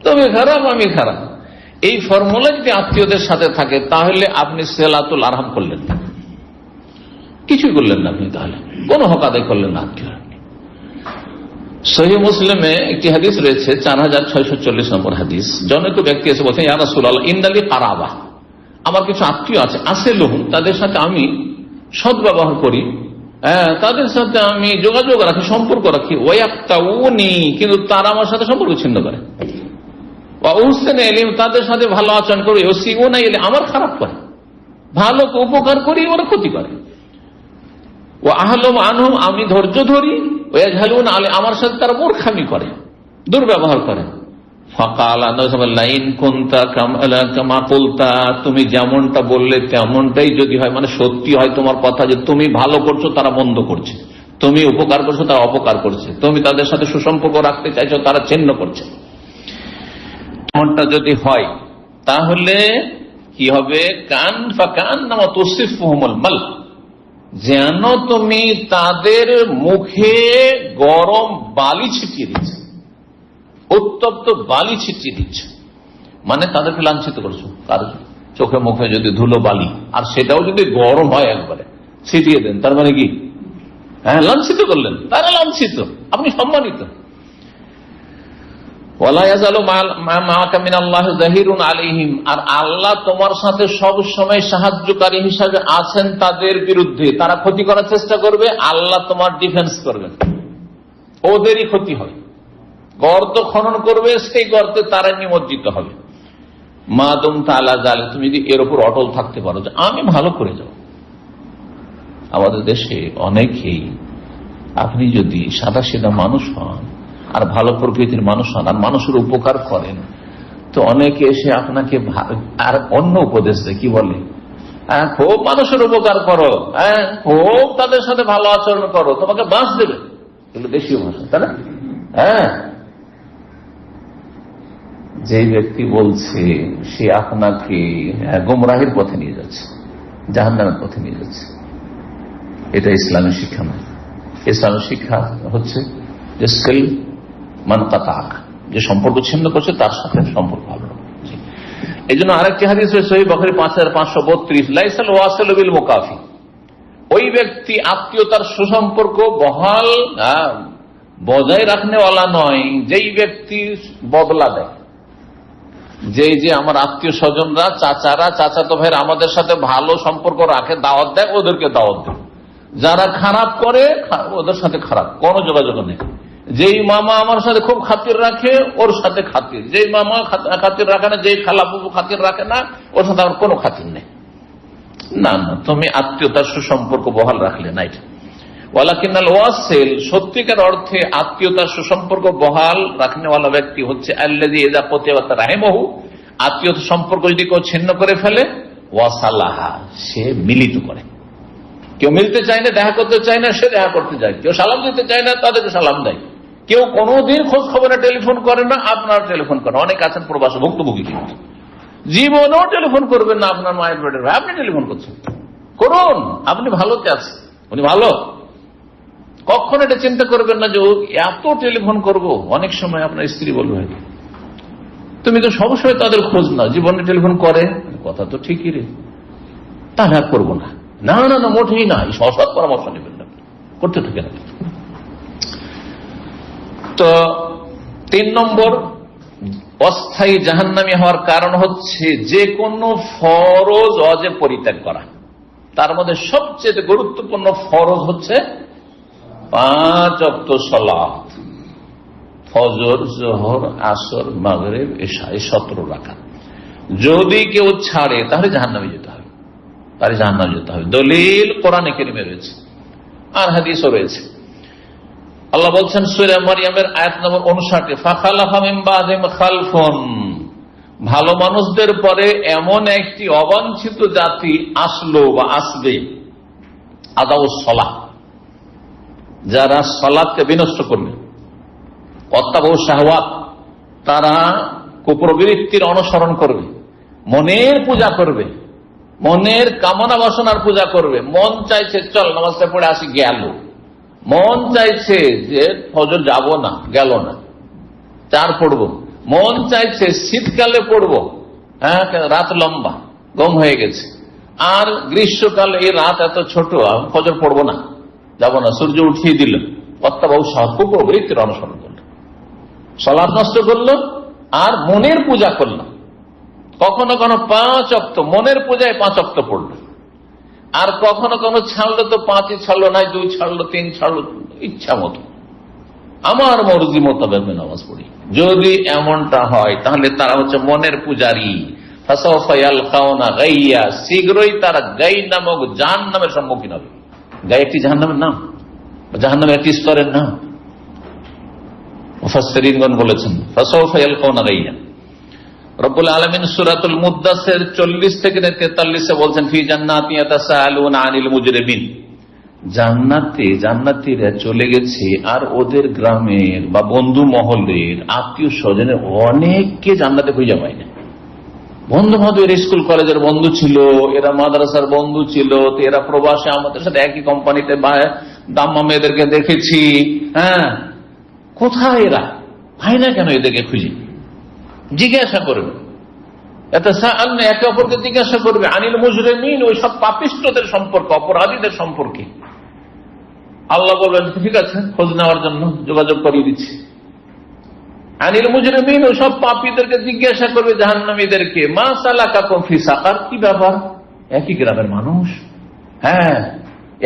তুমি খারাপ আমি খারাপ, এই ফর্মুলা যদি আত্মীয়দের সাথে থাকে তাহলে আপনি সিলাতুল আরহাম করলেন না, কিছুই করলেন না আপনি, তাহলে কোনো হক আদায় করলেন না আত্মীয়। সহিহ মুসলিমে একটি হাদিস রয়েছে, 4640 নম্বর হাদিস। জনৈক ব্যক্তি এসে বলছেন, ইয়া রাসূলুল্লাহ, ইন্নালি কারাবা, আমার কিছু আত্মীয় আছে, আসিলুহুম, তাদের সাথে আমি সদ্ব্যবহার করি, তাদের সাথে আমি যোগাযোগ রাখি, সম্পর্ক রাখি, ওয়ায়াক্তাউনি, কিন্তু তারা আমার সাথে সম্পর্ক ছিন্ন করে, ওয়া উহসিনু ইলাইহিম, তাদের সাথে ভালো আচরণ করি, ওয়াসিউনা ইলাইহিম, আমার খারাপ করে, ভালো উপকার করি, ওরা ক্ষতি করে, ওয়া আহলুম আনহুম, আমি ধৈর্য ধরি, ওয়াজহালুনা আলাই, আমার সাথে তারা মূর্খামি করে, দুর্ব্যবহার করে। ফাকালা, ইন কুনতা কামা কুলতা, তুমি যেমনটা বললে তেমনটাই যদি হয়, মানে সত্যি হয় তোমার কথা যে তুমি ভালো করছো তারা মন্দ করছে, তুমি উপকার করছো তারা অপকার করছে, তুমি তাদের সাথে সুসম্পর্ক রাখতে চাইছো তারা ছিন্ন করছে, এমনটা যদি হয় তাহলে কি হবে, কান ফাকান্নামা তুসিফুহুমুল মাল, যেন তুমি তাদের মুখে গরম বালি ছিটিয়ে দিচ্ছ, উত্তপ্ত বালি ছিটিয়ে দিচ্ছ, মানে তাদেরকে লাঞ্ছিত করছো, কার চোখে মুখে যদি ধুলো বালি, আর সেটাও যদি গরম হয় একবারে ছিটিয়ে দেন, তার মানে কি, হ্যাঁ, লাঞ্ছিত করলেন, তারা লাঞ্ছিত, আপনি সম্মানিত। ওয়ালা ইয়াজালু মাআকা মিনাল্লাহি যাহিরুন আলাইহিম, আর আল্লাহ তোমার সাথে সব সময় সাহায্যকারী হিসাবে আছেন তাদের বিরুদ্ধে, তারা ক্ষতি করার চেষ্টা করবে, আল্লাহ তোমার ডিফেন্স করবেন, ওদেরই ক্ষতি হয়, গর্ত খনন করবে, সেই গর্তে তারা নিমজ্জিত হবে। মাদুম তাআলা জালে, তুমি যদি এর উপর অটল থাকতে পারো যে আমি ভালো করে যাব। আমাদের দেশে অনেকেই আপনি যদি সাদা সিধা মানুষ হন আর ভালো প্রকৃতির মানুষ হন আর মানুষের উপকার করেন, তো অনেকে এসে আপনাকে আর অন্য উপদেশ দেয়, কি বলে, খুব মানুষের উপকার করো, খুব তাদের সাথে ভালো আচরণ করো, তোমাকে বাঁচ দেবে। এগুলো দেশীয় ভাষা, তাই না? হ্যাঁ, যে ব্যক্তি বলছে সে আপনাকে গোমরাহির পথে নিয়ে যাচ্ছে, জাহান্নামের পথে নিয়ে যাচ্ছে। এটা ইসলামের শিক্ষা নয়। ইসলামের শিক্ষা হচ্ছে যে সেল মানকাতাক, যে সম্পর্ক ছিন্ন করছে তার সাথে সম্পর্ক ভালো। এই জন্য আরেকটি হাদিস সহিহ বুখারী 5532, লাইসাল ওয়াসিল বিল মুকাফি, ওই ব্যক্তি আত্মীয়তার সুসম্পর্ক বহাল বজায় রাখনেওয়ালা নয় যেই ব্যক্তি বদলা দেয়। যে আমার আত্মীয় স্বজনরা, চাচারা, চাচাতো ভাইরা আমাদের সাথে ভালো সম্পর্ক রাখে, দাওয়াত দেয়, ওদেরকে দাওয়াত দেয়। যারা খারাপ করে ওদের সাথে খারাপ, কোনো যোগাযোগ নেই। যেই মামা আমার সাথে খুব খাতির রাখে ওর সাথে খাতির, যেই মামা খাতির রাখে না, যেই খালাবু খাতির রাখে না, ওর সাথে আমার কোনো খাতির নেই। না না, তুমি আত্মীয়তার সুসম্পর্ক বহাল রাখলে না। এটা ওয়ালাকিনাল ওয়াসিল, সত্যিকার অর্থে আত্মীয়তার সুসম্পর্ক বহাল রাখনেওয়ালা ব্যক্তি হচ্ছে আল্লাযী ইযা কতিআ রাহিমাহু, আত্মীয়তা সম্পর্ক যদি কেউ ছিন্ন করে ফেলে, ওয়াসালাহা, সে মিলিত করে। কেউ মিলতে চায় না, দেখা করতে চায় না, সে দেখা করতে যায়। কেউ সালাম দিতে চায় না, তাদেরকে সালাম দেয়। কেউ কোনোদিন খোঁজ খবরে টেলিফোন করে না, আপনার টেলিফোন করেন। অনেক আছেন প্রবাসী ভুক্তভোগী, কিন্তু জীবনেও টেলিফোন করবেন না আপনার মায়ের পেটের ভাই, আপনি টেলিফোন করছেন, করুন, আপনি ভালোতে আছেন, উনি ভালো। কখন এটা চিন্তা করবেন না যে এত টেলিফোন করব। অনেক সময় আপনার স্ত্রী বলবে, তুমি তো সবসময় তাদের খোঁজ নাও, জীবনে টেলিফোন করে, কথা তো ঠিকই রে, তাহলে আর করবো না। না না না, মোটেই না, এই সৎ পরামর্শ নেবেন না, করতে থাকে না। তো 3 নম্বর অস্থায়ী জাহান্নামী হওয়ার কারণ হচ্ছে যে কোনো ফরজ ওয়াজিব পরিত্যাগ করা। তার মধ্যে সবচেয়ে গুরুত্বপূর্ণ ফরজ হচ্ছে 5 ওয়াক্ত সালাত, ফজর, যোহর, আসর, মাগরিব, ইশা, এই 17 রাকাত। যদি কেউ ছাড়ে তাহলে জাহান্নামে যেতে হবে, তাহলে জাহান্নামে যেতে হবে। দলিল কোরআনে কারীমে রয়েছে আর হাদিসও রয়েছে। আল্লাহ বলছেন সূরা মারইয়ামের আয়াত নম্বর 59, ফাখালাফা মিন বাদিহিম খালফুন, ভালো মানুষদের পরে এমন একটি অবাঞ্ছিত জাতি আসলো বা আসবে, আদাউস সালাহ, যারা সালাতকে বিনষ্ট করবে, ওয়াত্তাবাউ শাহওয়াত, তারা কুপ্রবৃত্তির অনুসরণ করবে, মনের পূজা করবে, মনের কামনা বাসনার পূজা করবে। মন চাইছে চল নামাজটা পড়ে আসি, গেল। মন চাইছে যে ফজর যাব না, গেল না, 4 পড়বো। মন চাইছে শীতকালে পড়বো, রাত লম্বা, গম হয়ে গেছে। আর গ্রীষ্মকালে এই রাত এত ছোট, ফজর পড়বো না, যাব না, সূর্য উঠিয়ে দিল। অত্যাবাউ শাহওয়াত, কুপ্রবৃত্তির অনুসরণ করলো, সালাত নষ্ট করলো আর মনের পূজা করলো। কখনো কোনো 5 ওয়াক্ত মনের পূজায় 5 ওয়াক্ত পড়লো, আর কখনো কোনো ছাড়লো তো 5ই ছাড়লো, নাই 2 ছাড়লো, 3 ছাড়লো, ইচ্ছা মতো, আমার মর্জি মোতাবেক নামাজ পড়ি। যদি এমনটা হয় তাহলে তারা হচ্ছে মনের পূজারী। ফাসাউফা ইয়ালকাউনা গাইয়া, শীঘ্রই তারা গাই নামক জাহান্নামের সম্মুখীন হবে। গাই একটি জাহান্নামের নাম, জাহান্নামের একটি স্তরের নাম। মুফাসসিরিনগণ বলেছেন ফাসাউফা ইয়ালকাউনা গাইয়া। রব্বুল আলামিন সূরাতুল মুদ্দাসির 40 থেকে 43 বলছেন, ফি জান্নাতি ইয়াতাসাআলুনা আনিল মুজরিমিন, জান্নাতীরা চলে গেছে আর ওদের গ্রামের বা বন্ধু মহলের আত্মীয় স্বজনের অনেককে জান্নাতে খুঁজে পায় না। বন্ধু বান্ধব, স্কুল কলেজের বন্ধু ছিল, এরা মাদ্রাসার বন্ধু ছিল, তো এরা প্রবাসে আমাদের সাথে একই কোম্পানিতে দাম্মা মেয়েদেরকে দেখেছি। কোথায় এরা, পাই না কেন এদেরকে খুঁজে? জিজ্ঞাসা করবে, একে অপরকে জিজ্ঞাসা করবে আনিল মুজরিমিন, ওই সব পাপিষ্ঠদের সম্পর্কে, অপরাধীদের সম্পর্কে। আল্লাহ বলবেন ঠিক আছে, খোঁজ নেওয়ার জন্য যোগাযোগ করিয়ে দিচ্ছি। আনিল মুজরিমিন, ওই সব পাপীদেরকে জিজ্ঞাসা করবে, জাহান্নামীদেরকে, মা সালাকাকুম ফি সাকার, কি ব্যাপার, একই গ্রামের মানুষ,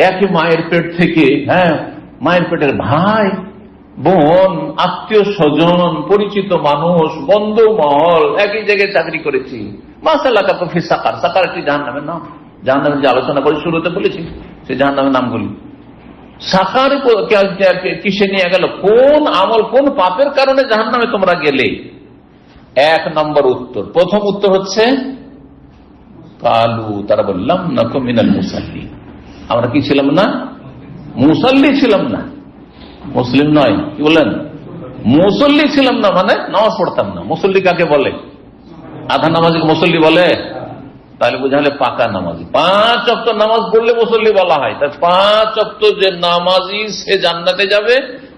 একই মায়ের পেট থেকে, মায়ের পেটের ভাই বোন, আত্মীয় স্বজন, পরিচিত মানুষ, বন্ধু মহল, একই জায়গায় চাকরি করেছি। মা সালাকাকুম ফি সাকার, সাকার একটি জাহান্নামের নাম। জাহান্নামের যে আলোচনা করে শুরুতে বলেছি, সেই জাহান্নামের নামগুলি। সাকার কিসে নিয়ে গেল? কোন আমল, কোন পাপের কারণে জাহান্নামে তোমরা গেলে? 1 নম্বর উত্তর, প্রথম উত্তর হচ্ছে কালু, তারা বললাম নাকু মিনাল মুসাল্লি, আমরা কি ছিলাম না? মুসাল্লি ছিলাম না। মুসলিম নয়, কি বলেন? মুসল্লি ছিলাম না, মানে নামাজ পড়তাম না। মুসল্লি কাকে বলে? আধা নামাজি মুসল্লি বলে? তাহলে বোঝা হলে পাকা নামাজি। 5 ওয়াক্ত নামাজ পড়লে মুসল্লি বলা হয়। তাই 5 ওয়াক্ত যে নামাজি সে জান্নাতে যাবে,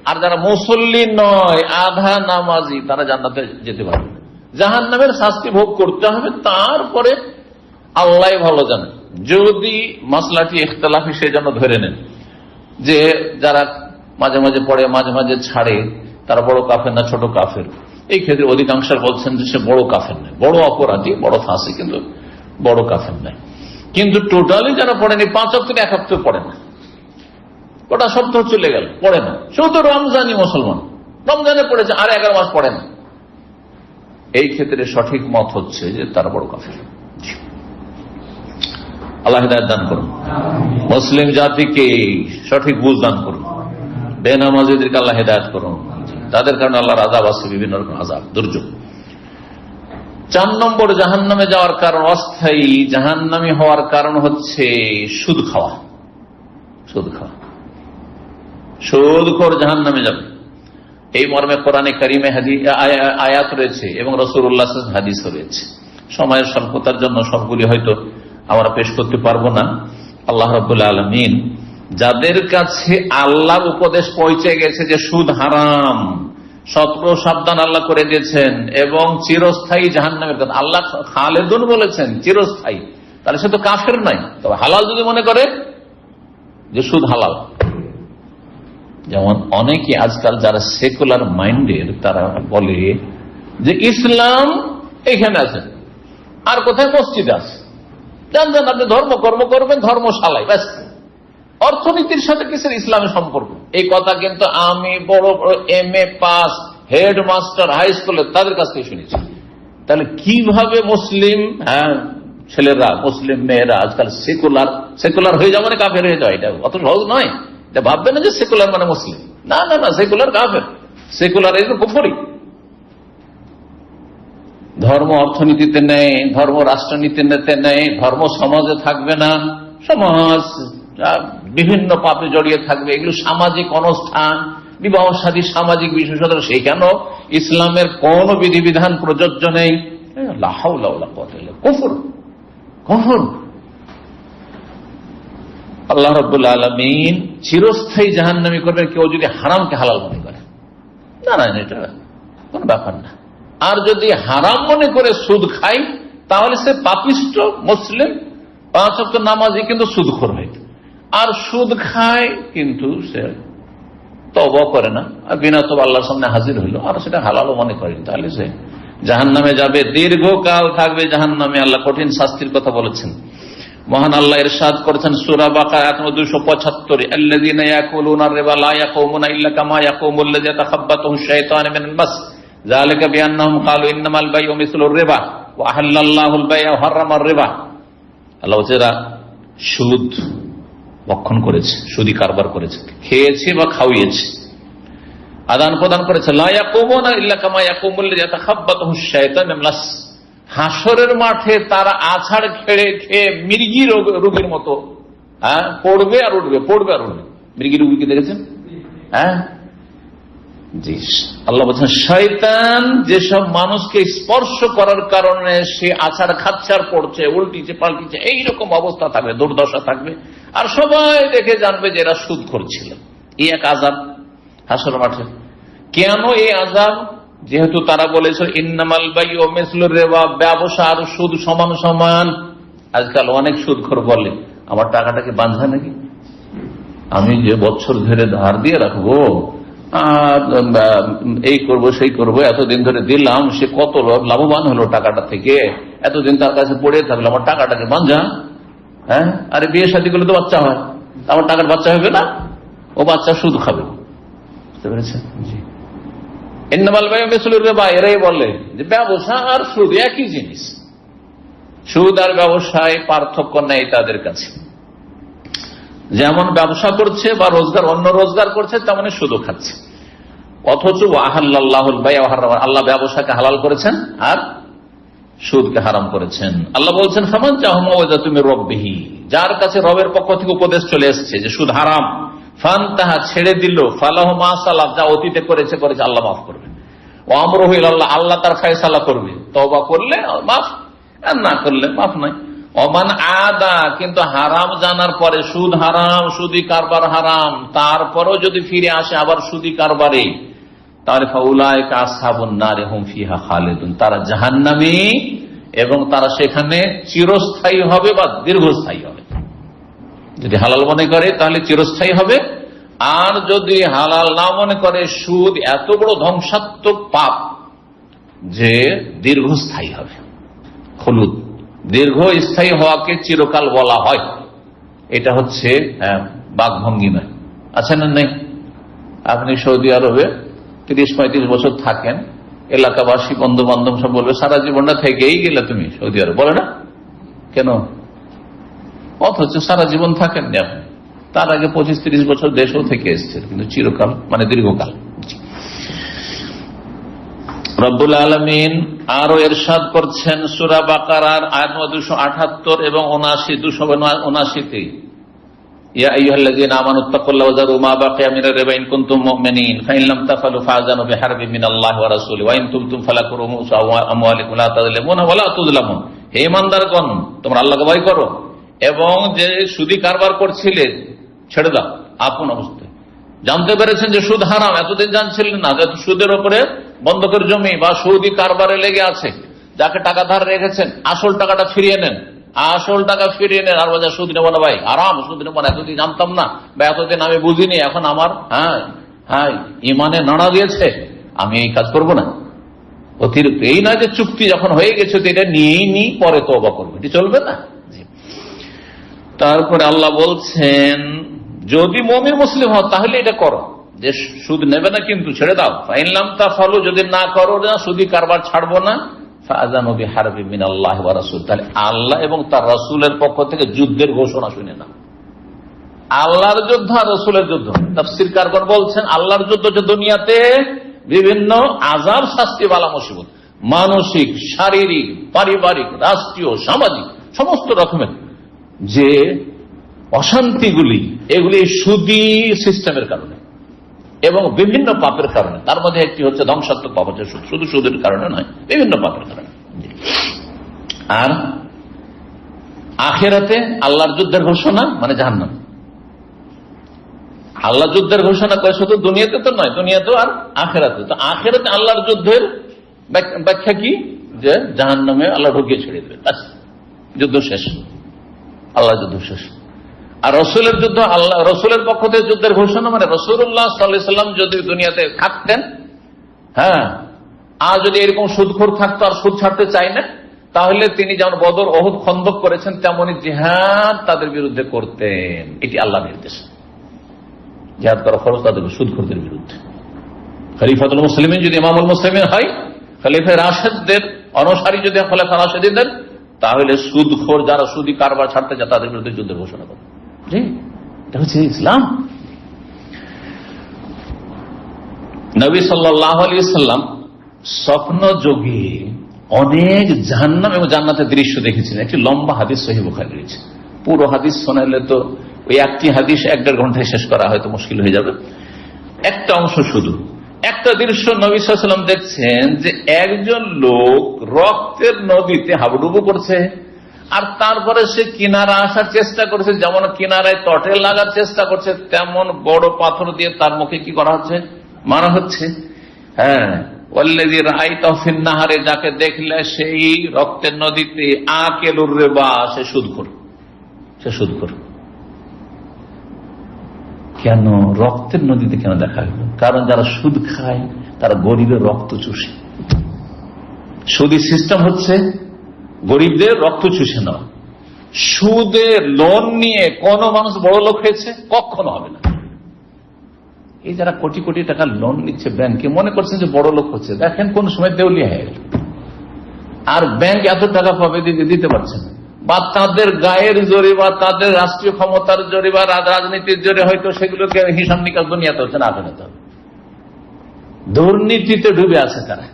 আর যারা মুসল্লি নয় আধা নামাজি তারা জান্নাতে যেতে পারবে না। জাহান্নামের শাস্তি ভোগ করতে হবে, তারপরে আল্লাহ ভালো জানে। যদি মাসলাটি ইখতিলাফি সেজন্য ধরে নেন যে যারা মাঝে মাঝে পড়ে মাঝে মাঝে ছাড়ে তারা বড় কাফের না ছোট কাফের, এই ক্ষেত্রে অধিকাংশ বলছেন যে সে বড় কাফের নয়, বড় অপরাধী, বড় ফাঁসি, কিন্তু বড় কাফের নয়। কিন্তু টোটালি যারা পড়েনি 5 ওয়াক্ত 1 ওয়াক্ত পড়ে না, ওটা সপ্তাহ চলে গেল পড়ে না, শুধু রমজানই মুসলমান, রমজানে পড়েছে আর 11 মাস পড়ে না, এই ক্ষেত্রে সঠিক মত হচ্ছে যে তারা বড় কাফের। আল্লাহ হিদায়াত দান করুন, মুসলিম জাতিকে সঠিক বুঝ দান করুন, বেনামাজিদেরকে আল্লাহ হিদায়াত করুন, তাদের কারণে আল্লাহর আযাব আছে, বিভিন্ন রকম আযাব, দুর্যোগ। 4 নম্বর জাহান্নামে যাওয়ার কারণ, অস্থায়ী জাহান্নামী হওয়ার কারণ হচ্ছে সুদ খাওয়া। সুদ খাওয়া, সুদখোর জাহান্নামে যাবে, এই মর্মে কোরআনে কারিমে আয়াত রয়েছে এবং রাসূলুল্লাহ সাল্লাল্লাহু আলাইহি ওয়াসাল্লাম হাদিস রয়েছে। সময়ের স্বল্পতার জন্য সবগুলি হয়তো আমরা পেশ করতে পারবো না। আল্লাহ রাব্বুল আলামিন যাদের কাছে আল্লাহর উপদেশ পৌঁছে গেছে যে সুদ হারাম, সতর্ক সাবধান আল্লাহ করে দিয়েছেন এবং চিরস্থায়ী জাহান্নামের কথা আল্লাহ খালেদুন বলেছেন, চিরস্থায়ী, তাহলে সে তো কাফের নাই। তবে হালাল যদি মনে করে যে সুদ হালাল, যেমন অনেকে আজকাল যারা সেকুলার মাইন্ডের তারা বলে যে ইসলাম এখানে আছে, আর কোথায় মসজিদ আছে, জান আপনি ধর্ম কর্ম করবেন ধর্মশালায়, ব্যাস, অর্থনীতির সাথে কিসের ইসলামের সম্পর্ক? এই কথা কিন্তু আমি বড় বড় MA পাস হেডমাস্টার হাই স্কুলের তাদের কাছ থেকে শুনেছি। তাহলে কিভাবে মুসলিম ছেলেরা, মুসলিম মেয়েরা আজকাল সেকুলার হয়ে যাওয়া মানে কাফের হয়ে যায়? এটা অত সহজ নয়। এটা ভাববে না যে সেকুলার মানে মুসলিম, না না না, সেকুলার কাফের, সেকুলার এই কুফরি। ধর্ম অর্থনীতিতে নেই, ধর্ম রাষ্ট্রনীতিতে নেই, ধর্ম সমাজে থাকবে না, সমাজ বিভিন্ন পাপে জড়িয়ে থাকবে, এগুলো সামাজিক অনুষ্ঠান, বিবাহ শাদী সামাজিক বিষয়, সেখানেও ইসলামের কোন বিধিবিধান প্রযোজ্য নেই। লা হাওলা ওয়ালা কুওয়াতা ইল্লা বিল্লাহ, কুফর, কুফর। আল্লাহ রাব্বুল আলামিন চিরস্থায়ী জাহান্নামী করবেন কেউ যদি হারামকে হালাল মনে করে। না না, এটা কোন ব্যাপার না। আর যদি হারাম মনে করে সুদ খায় তাহলে সে পাপিষ্ট মুসলিম, 5 ওয়াক্ত নামাজি কিন্তু সুদখোর হয়, আর সুদ খায় কিন্তু সে তওবা করে না, আর বিনা তওবা আল্লাহর সামনে হাজির হইল আর সেটা হালালও মনে করে, তাহলে সে জাহান্নামে যাবে, দীর্ঘকাল থাকবে জাহান্নামে। আল্লাহ কঠিন শাস্তির কথা বলেছেন। মহান আল্লাহ ইরশাদ করেছেন সূরা বাকারা আয়াত 275, আল্লাযীনা ইয়াকুলুনা আর-রিবা লা ইয়াকুমুনা ইল্লা কামা ইয়াকুমুল্লাযী ইয়াতাখাব্বাতুহু আশ-শাইতানু মিনাল মাস যালিকা বিআন্নাহুম ক্বালু ইন্নামাল বাইউ মিসলুর রিবা ওয়া আহাল্লাল্লাহুল বাই'a ওয়া হারামার রিবা। আল্লাহ বলেছেন সুদ ভক্ষণ করেছে, সুদী কারবার করেছে, খেয়েছে বা খাওয়িয়েছে, আদান প্রদান করেছে। লা ইয়াকুমুনা ইল্লা কামা ইয়াকুমুল্লাযী ইয়াতাখাব্বাতুহু আশ-শাইতানু মিনাল মাস, হাসরের মাঠে তারা আছাড় খেয়ে মির্গি রোগের মতো পড়বে আর উঠবে, পড়বে আর উঠবে। মির্গি রোগী কি দেখেছেন? জি, আল্লাহ বলছেন শয়তান যেসব মানুষকে স্পর্শ করার কারণে সে আছাড় খাচ্ছাড় পড়ছে, উল্টিছে পাল্টিছে, এইরকম অবস্থা থাকবে, দুর্দশা থাকবে, আর সবাই দেখে জানবে যে এরা সুদ করছিল। এই এক আযাব হাসরের মাঠে। কেন এই আযাব? যেহেতু তারা বলেছে ইন্নামাল বাইউ মিসলুর রিবা, ব্যবসা আর সুদ সমান সমান। আজকাল অনেক সুদখোর বলে আমার টাকাটাকে বাঁধা নাকি, আমি যে বছর ধরে ধার দিয়ে রাখবো আর এই করব সেই করব, এতদিন ধরে দিলাম, সে কত লাভবান হলো টাকাটা থেকে, এতদিন তার কাছে পড়ে থাকলো, আমার টাকাটাকে বাঁধা। আরে বিয়ে শাদী করলে তো বাচ্চা হয়, আমার টাকার বাচ্চা হবে না, ও বাচ্চা সুদ খাবে। বুঝতে পেরেছেন? জি, ইন্নামাল বাইউ মিসলুর রিবা, এরাই বলে যে ব্যবসা আর সুদ একই জিনিস, সুদ আর ব্যবসায় পার্থক্য নেই তাদের কাছে। যেমন ব্যবসা করছে বা রোজগার অন্য রোজগার করছে তেমনি সুদও খাচ্ছে। অথচ আল্লাহ ব্যবসাকে হালাল করেছেন আর সুদকে হারাম করেছেন। আল্লাহ বলছেন ফামান জাহুমা তুমি রব্বিহি, যার কাছে রবের পক্ষ থেকে উপদেশ চলে এসেছে যে সুদ হারাম, ফান তাহা ছেড়ে দিল, ফালাহু মা সালাফ, যা অতীতে করেছে আল্লাহ মাফ করবেন। ও আমরুহু ইলাল্লাহ, আল্লাহ তার ফায়সালা করবে, তওবা করলে মাফ আর না করলে মাফ নাই। ওমান আদা, কিন্তু হারাম জানার পরে সুদ হারাম, সুদি কারবার হারাম, তারপরেও যদি ফিরে আসে আবার সুদি কারবারে, তাহলে ফাউলাইকা আসহাবুন নার হুম ফিহা খালিদুন, তারা জাহান্নামী এবং তারা সেখানে চিরস্থায়ী হবে বা দীর্ঘস্থায়ী হবে। যদি হালাল মনে করে তাহলে চিরস্থায়ী হবে, আর যদি হালাল না মনে করে সুদ এত বড় ধ্বংসাত্মক পাপ যে দীর্ঘস্থায়ী হবে। খুলুদ, দীর্ঘস্থায়ী হওয়াকে চিরকাল বলা হয়। এটা হচ্ছে বাকভঙ্গি নয়। আছে না নেই? আপনি সৌদি আরবে 30-35 বছর থাকেন, এলাকাবাসী বন্ধু বান্ধব সব বলবে সারা জীবনটা থেকেই গেলে তুমি সৌদি আরব, বলে না কেন? অথচ সারা জীবন থাকেন না আপনি, তার আগে 25-30 বছর দেশেও থেকে এসছে, কিন্তু চিরকাল মানে দীর্ঘকাল। রব্বুল আলামিন আরো ইরশাদ করছেন সূরা বাকারার আয়াত 278 এবং 279-তে, ইয়া আইয়ুহাল্লাযীনা আমানুত্তাকুল্লাহা ওয়া যারু মা বাকিয়া মিনার রিবা ইন কুনতুম মুমিনিন ফাইন লাম তাফআলু ফাযানু বিহারবিন মিনাল্লাহি ওয়া রাসূলিহি ওয়া ইন তুবতুম ফালাকুম রুউসু আমওয়ালিকুম লা তাযলিমুনা ওয়া লা তুযলামুন। হে ঈমানদারগণ, তোমরা আল্লাহকে ভয় করো এবং যে সুদি কারবার করছিলে ছেড়ে দাও আপন অবস্থায়। জানতে পেরেছেন যে সুদ হারাম, এতদিন জানছিলেন না, যে সুদের উপরে বন্ধকের জমি বা সুদি কারবারে লেগে আছে, যাকে টাকা ধার রেখেছেন আসল টাকাটা ফিরিয়ে নেন, আসল টাকা ফিরিয়ে নেন। আর বাজার সুদ নেবো না ভাই, আরাম সুদ নেবো না, এতদিন জানতাম না বা এতদিন আমি বুঝিনি, এখন আমার ইমানে নাড়া দিয়েছে, আমি এই কাজ করবো না। অতিরিক্ত এই নয় যে চুক্তি যখন হয়ে গেছে তো এটা নিয়েই নি পরে তওবা করবে, এটি চলবে না। তারপরে আল্লাহ বলছেন যদি মুমিন মুসলিম হও তাহলে এটা করো, যে সুদ নেবে না কিন্তু ছেড়ে দাও। ফাইন লাম তাফআলু, যদি না করো না সুদি কারবার ছাড়বো না, ফাযানু বিহারবিন মিনাল্লাহি ওয়া রাসূলিহি, তাহলে আল্লাহ এবং তার রাসূলের পক্ষ থেকে যুদ্ধের ঘোষণা শুনে না। আল্লাহর যুদ্ধ আর রাসূলের যুদ্ধ, তাফসীরকারগণ বলছেন আল্লাহর যুদ্ধ যে দুনিয়াতে বিভিন্ন আযাব, শাস্তি, বালা মুসিবত, মানসিক, শারীরিক, পারিবারিক, রাষ্ট্রীয়, সামাজিক সমস্ত রকমের যে অশান্তিগুলি, এগুলি সুদি সিস্টেমের কারণে এবং বিভিন্ন পাপের কারণে। তার মধ্যে একটি হচ্ছে ধ্বংসাত্মক পাপ, হচ্ছে শুধু সুদের কারণে নয়, বিভিন্ন পাপের কারণে। আর আখিরাতে আল্লাহর যুদ্ধের ঘোষণা মানে জাহান্নাম। আল্লাহ যুদ্ধের ঘোষণা করে শুধু দুনিয়াতে তো নয়, দুনিয়াতেও আর আখিরাতে। তো আখিরাতে আল্লাহর যুদ্ধের ব্যাখ্যা কি? যে জাহান্নামে আল্লাহ ঢুকিয়ে ছেড়ে দেবে, যুদ্ধ শেষ, আল্লাহ যুদ্ধ শেষ। আর রসুলের যুদ্ধ, আল্লাহ রসুলের পক্ষ থেকে যুদ্ধের ঘোষণা মানে রাসূলুল্লাহ সাল্লাল্লাহু আলাইহি ওয়াসাল্লাম যদি দুনিয়াতে থাকতেন, আর যদি এরকম সুদখোর থাকতো আর সুদ ছাড়তে চায় না, তাহলে তিনি যেমন বদর, ওহুদ, খন্দক করেছেন তেমনি জিহাদ তাদের বিরুদ্ধে করতেন। এটি আল্লাহর নির্দেশ, জিহাদ করা ফরজ তাদের সুদখোরদের বিরুদ্ধে। খলিফাতুল মুসলিমিন যদি ইমামুল মুসলিমিন হয়, খলিফা রাশেদদের অনুসারী যদি খলিফা রাশেদিনদের, তাহলে সুদখোর যারা সুদি কারবার ছাড়তে চায় তাদের বিরুদ্ধে যুদ্ধের ঘোষণা করে। এটা হচ্ছে ইসলাম। নবী সাল্লাল্লাহু আলাইহি ওয়াসাল্লাম স্বপ্ন যোগে অনেক জাহান্নাম এবং জান্নাতের দৃশ্য দেখেছিলেন। একটি লম্বা হাদিস সহিহ বুখারীর রয়েছে। পুরো হাদিস শোনালে তো ওই একটি হাদিস 1-1.5 ঘন্টায় শেষ করা হয়তো মুশকিল হয়ে যাবে। একটা অংশ শুধু, একটা দৃশ্য নবী সাল্লাল্লাহু আলাইহি ওয়াসাল্লাম দেখছেন যে একজন লোক রক্তের নদীতে হাবুডুবু করছে, আর তারপরে সে কিনারা আসার চেষ্টা করছে, যেমন কিনারায় তটে লাগার চেষ্টা করছে, তেমন বড় পাথর দিয়ে তার মুখে কি করা হচ্ছে? মারা হচ্ছে। ওয়াল্লাযী রাআইতাহু ফিন নাহারে, যাকে দেখলে সেই রক্তের নদীতে, আকিলুর রিবা, সে সুদখোর, সে সুদখোর। কেন রক্তের নদীতে কেন দেখা হলো? কারণ যারা সুদ খায় তারা গরিবের রক্ত চুষে। সুদি সিস্টেম হচ্ছে গরিবদের রক্ত চুষে নেওয়া। সুদে লোন নিয়ে কোন মানুষ বড় লোক হয়েছে? কখনো হবে না। এই যারা কোটি কোটি টাকা লোন নিচ্ছে ব্যাংকে, মনে করছেন যে বড় লোক হচ্ছে, দেখেন কোন সময় দেউলিয়া হয়ে গেল। আর ব্যাংক এত টাকা পাবে দিতে পারছে না, বা তাদের গায়ের জোরে বা তাদের রাষ্ট্রীয় ক্ষমতার জোরে বা রাজনীতির জোরে হয়তো সেগুলোকে হিসাব নিকাশ দুনিয়াতে হচ্ছে না, আখেরাতে হবে। দুর্নীতিতে ডুবে আছে তারা,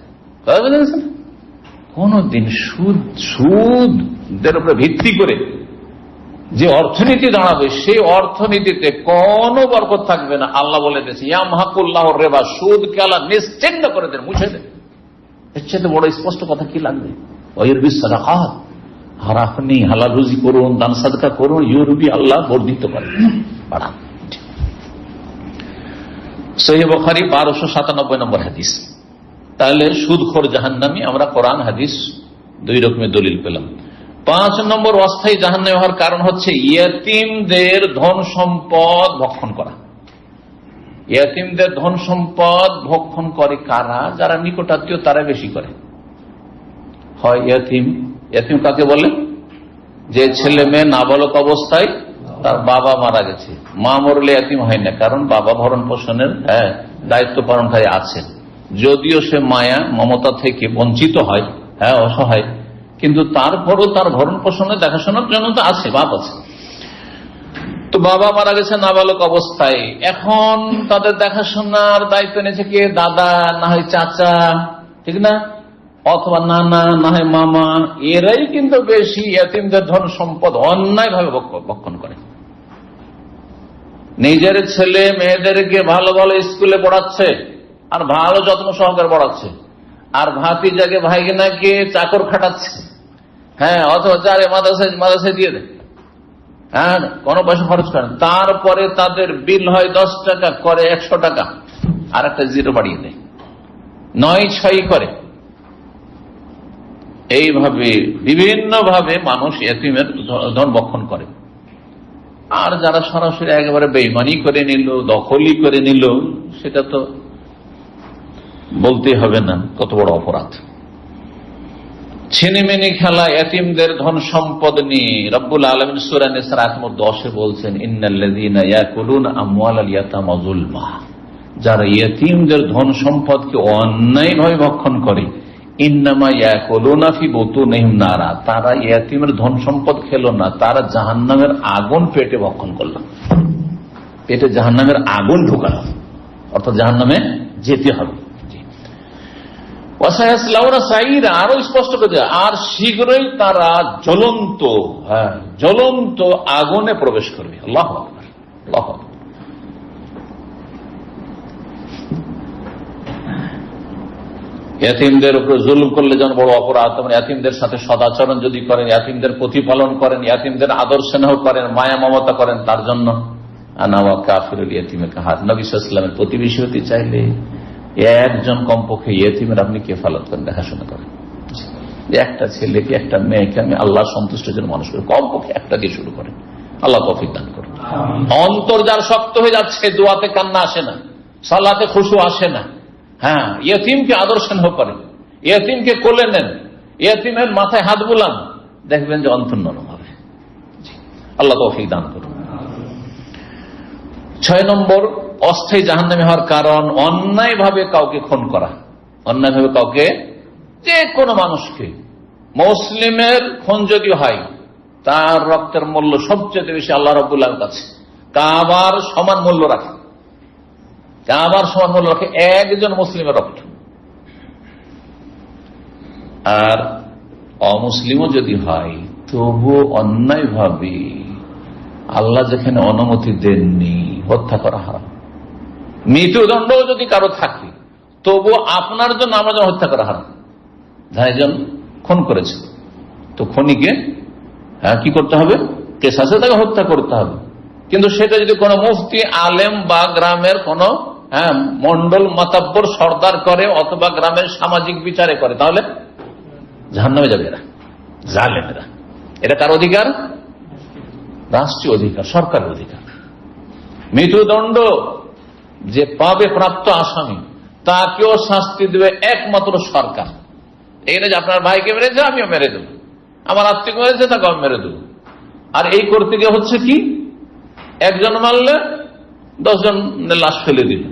কোনদিন সুদের উপরে ভিত্তি করে যে অর্থনীতি দাঁড়াবে সেই অর্থনীতিতে কোনো বরকত থাকবে না। আল্লাহ বলে দিয়েছে ইয়ামহাকুল্লাহুর রিবা, সুদকে আল্লাহ নিশ্চিহ্ন করে দেন, মুছে দেন। এর চেয়ে বড় স্পষ্ট কথা কি লাগবে? ওয়ায়ুরবি সাদাকাত, আর আপনি হালাল রুজি করুন, দান সাদকা করুন, ইউরবি আল্লাহ বর্ধিত করেন, বাড়ান। সহিহ বুখারী 1297 নম্বর হাদিস। তাহলে সুদখোর জাহান্নামী, আমরা কোরআন হাদিস দুই রকমের দলিল পেলাম। 5 নম্বর অস্থায়ী জাহান্নামী হওয়ার কারণ হচ্ছে ইয়েতিমদের ধন সম্পদ ভক্ষণ করা। ইয়েতিমদের ধন সম্পদ ভক্ষণ করে কারা? যারা নিকটাত্মীয় তারা বেশি করে। হয় ইয়েতিম, ইয়েতিম কাকে বলে? যে ছেলে মেয়ে নাবালক অবস্থায় তার বাবা মারা গেছে। মা মরলে ইয়েতিম হয় না, কারণ বাবা ভরণ পোষণের দায়িত্ব পালনকারী আছে। যদিও সে মায়া মমতা থেকে বঞ্চিত হয়, অসহায়, কিন্তু তারপরও তার ভরণ পোষণে দেখাশোনার জন্য তো আছে, বাপ আছে। তো বাবা মারা গেছে নাবালক অবস্থায়, এখন তাদের দেখাশোনার দায়িত্ব নিয়েছে কে? দাদা, না হয় চাচা, ঠিক না, অথবা নানা, না হয় মামা। এরাই কিন্তু বেশি ইয়েতিমদের ধন সম্পদ অন্যায় ভাবে ভক্ষণ করে। নিজের ছেলে মেয়েদেরকে ভালো ভালো স্কুলে পড়াচ্ছে আর ভালো যত্ন সহকারে পড়াচ্ছে, আর ভাতিজাকে ভাইগিনাকে চাকর খাটাচ্ছে, অথবা যারে মাদ্রাসায় দিয়ে দেয়, কোনো পয়সা খরচ করেন। তারপরে তাদের বিল হয় 10 টাকা, করে 100 টাকা, আর একটা জিরো বাড়িয়ে দেয়, 9-6 করে। এইভাবে বিভিন্ন ভাবে মানুষ ইয়েতিমের ধন ভক্ষণ করে। আর যারা সরাসরি একেবারে বেইমানি করে নিল, দখলই করে নিল, সেটা তো বলতে হবে না কত বড় অপরাধ। ছিনিমিনি খেলা ইয়েতিমদের ধন সম্পদ নিয়ে রব্বুল আলামিন সূরা নিসা 10 বলছেন, ইন্নাল্লাযীনা ইয়াকুলুনা আমওয়ালাল ইয়াতামা যুলমা, যারা ইয়েতিমদের ধন সম্পদকে অন্যায়ভাবে ভক্ষণ করে, ইন্নামা ইয়াকুলুনা ফি বুতুনিহিম নারা, তারা ইয়েতিমের ধন সম্পদ খেলো না, তারা জাহান্নামের আগুন পেটে ভক্ষণ করলো। পেটে জাহান্নামের আগুন ঢোকানো, অর্থাৎ জাহান্নামে যেতে হবে। আরো স্পষ্ট করে, আর শীঘ্রই তারা জ্বলন্ত আগুনে প্রবেশ করবে। আল্লাহু আকবার, আল্লাহু আকবার। ইয়াতিমদের উপর জুলুম করলে যেন বড় অপরাধ, তেমন ইয়াতিমদের সাথে সদাচরণ যদি করেন, ইয়াতিমদের প্রতিপালন করেন, ইয়াতিমদের আদর স্নেহ করেন, মায়া মমতা করেন, তার জন্য আনাওয়া কাফিরুল ইয়াতিমে কাহাত। নবী সাল্লাল্লাহু আলাইহি ওয়াসাল্লামের প্রতিবেশী হতে চাইলে একজন কমপক্ষে ইয়েতিমের আপনি কেফালত করেন, দেখাশোনা করেন। একটা ছেলেকে, একটা মেয়েকে আমি আল্লাহ সন্তুষ্টের জন্য মানুষ করি, কমপক্ষে একটা দিয়ে শুরু করেন। আল্লাহ তৌফিক দান করুন। অন্তর যার শক্ত হয়ে যাচ্ছে, দোয়াতে কান্না আসে না, সালাতে খুশু আসে না, ইয়েতিমকে আদর স্নেহ করেন, ইয়েতিমকে কোলে নেন, ইয়েতিমের মাথায় হাত বুলান, দেখবেন যে অন্তর নরম হবে। আল্লাহ তৌফিক দান করুন। 6 নম্বর অস্থায়ী জাহান্নামী হওয়ার কারণ অন্যায়ভাবে কাউকে খুন করা। অন্যায়ভাবে কাউকে, যে কোনো মানুষকে, মুসলিমের খুন যদি হয়, তার রক্তের মূল্য সবচেয়ে বেশি আল্লাহ রাব্বুল আলামিনের কাছে। কাবার সমান মূল্য রাখে, কাবার সমান মূল্য রাখে একজন মুসলিমের রক্ত। আর অমুসলিমও যদি হয়, তবু অন্যায়ভাবে, আল্লাহ যেখানে অনুমতি দেননি, হত্যা করা হারাম। মৃত্যুদণ্ড যদি কারো থাকে, তবু আপনার জন্য আমার জন্য হত্যা করা হারাম। একজন খুন করেছে, তো খুনিকে কি করতে হবে? কেসাসে তাকে হত্যা করতে হবে। কিন্তু সেটা যদি কোনো মুফতি, আলেম বা গ্রামের কোন মন্ডল মাতাব্বর সর্দার করে, অথবা গ্রামের সামাজিক বিচারে করে, তাহলে জাহান্নামে যাবে এরা, জালেমেরা। এটা কার অধিকার? রাষ্ট্রীয় অধিকার, সরকারের অধিকার। মৃত্যুদণ্ড যে পাবে প্রাপ্ত আসামি, তাকেও শাস্তি দেবে একমাত্র সরকার। এই না যে আপনার ভাইকে মেরেছে আমিও মেরে দেবো, আমার আত্মীয় মেরেছে তাকে আমি মেরে দেবো। আর এই করতে গিয়ে হচ্ছে কি, একজন মারলে 10 জনের লাশ ফেলে দিল,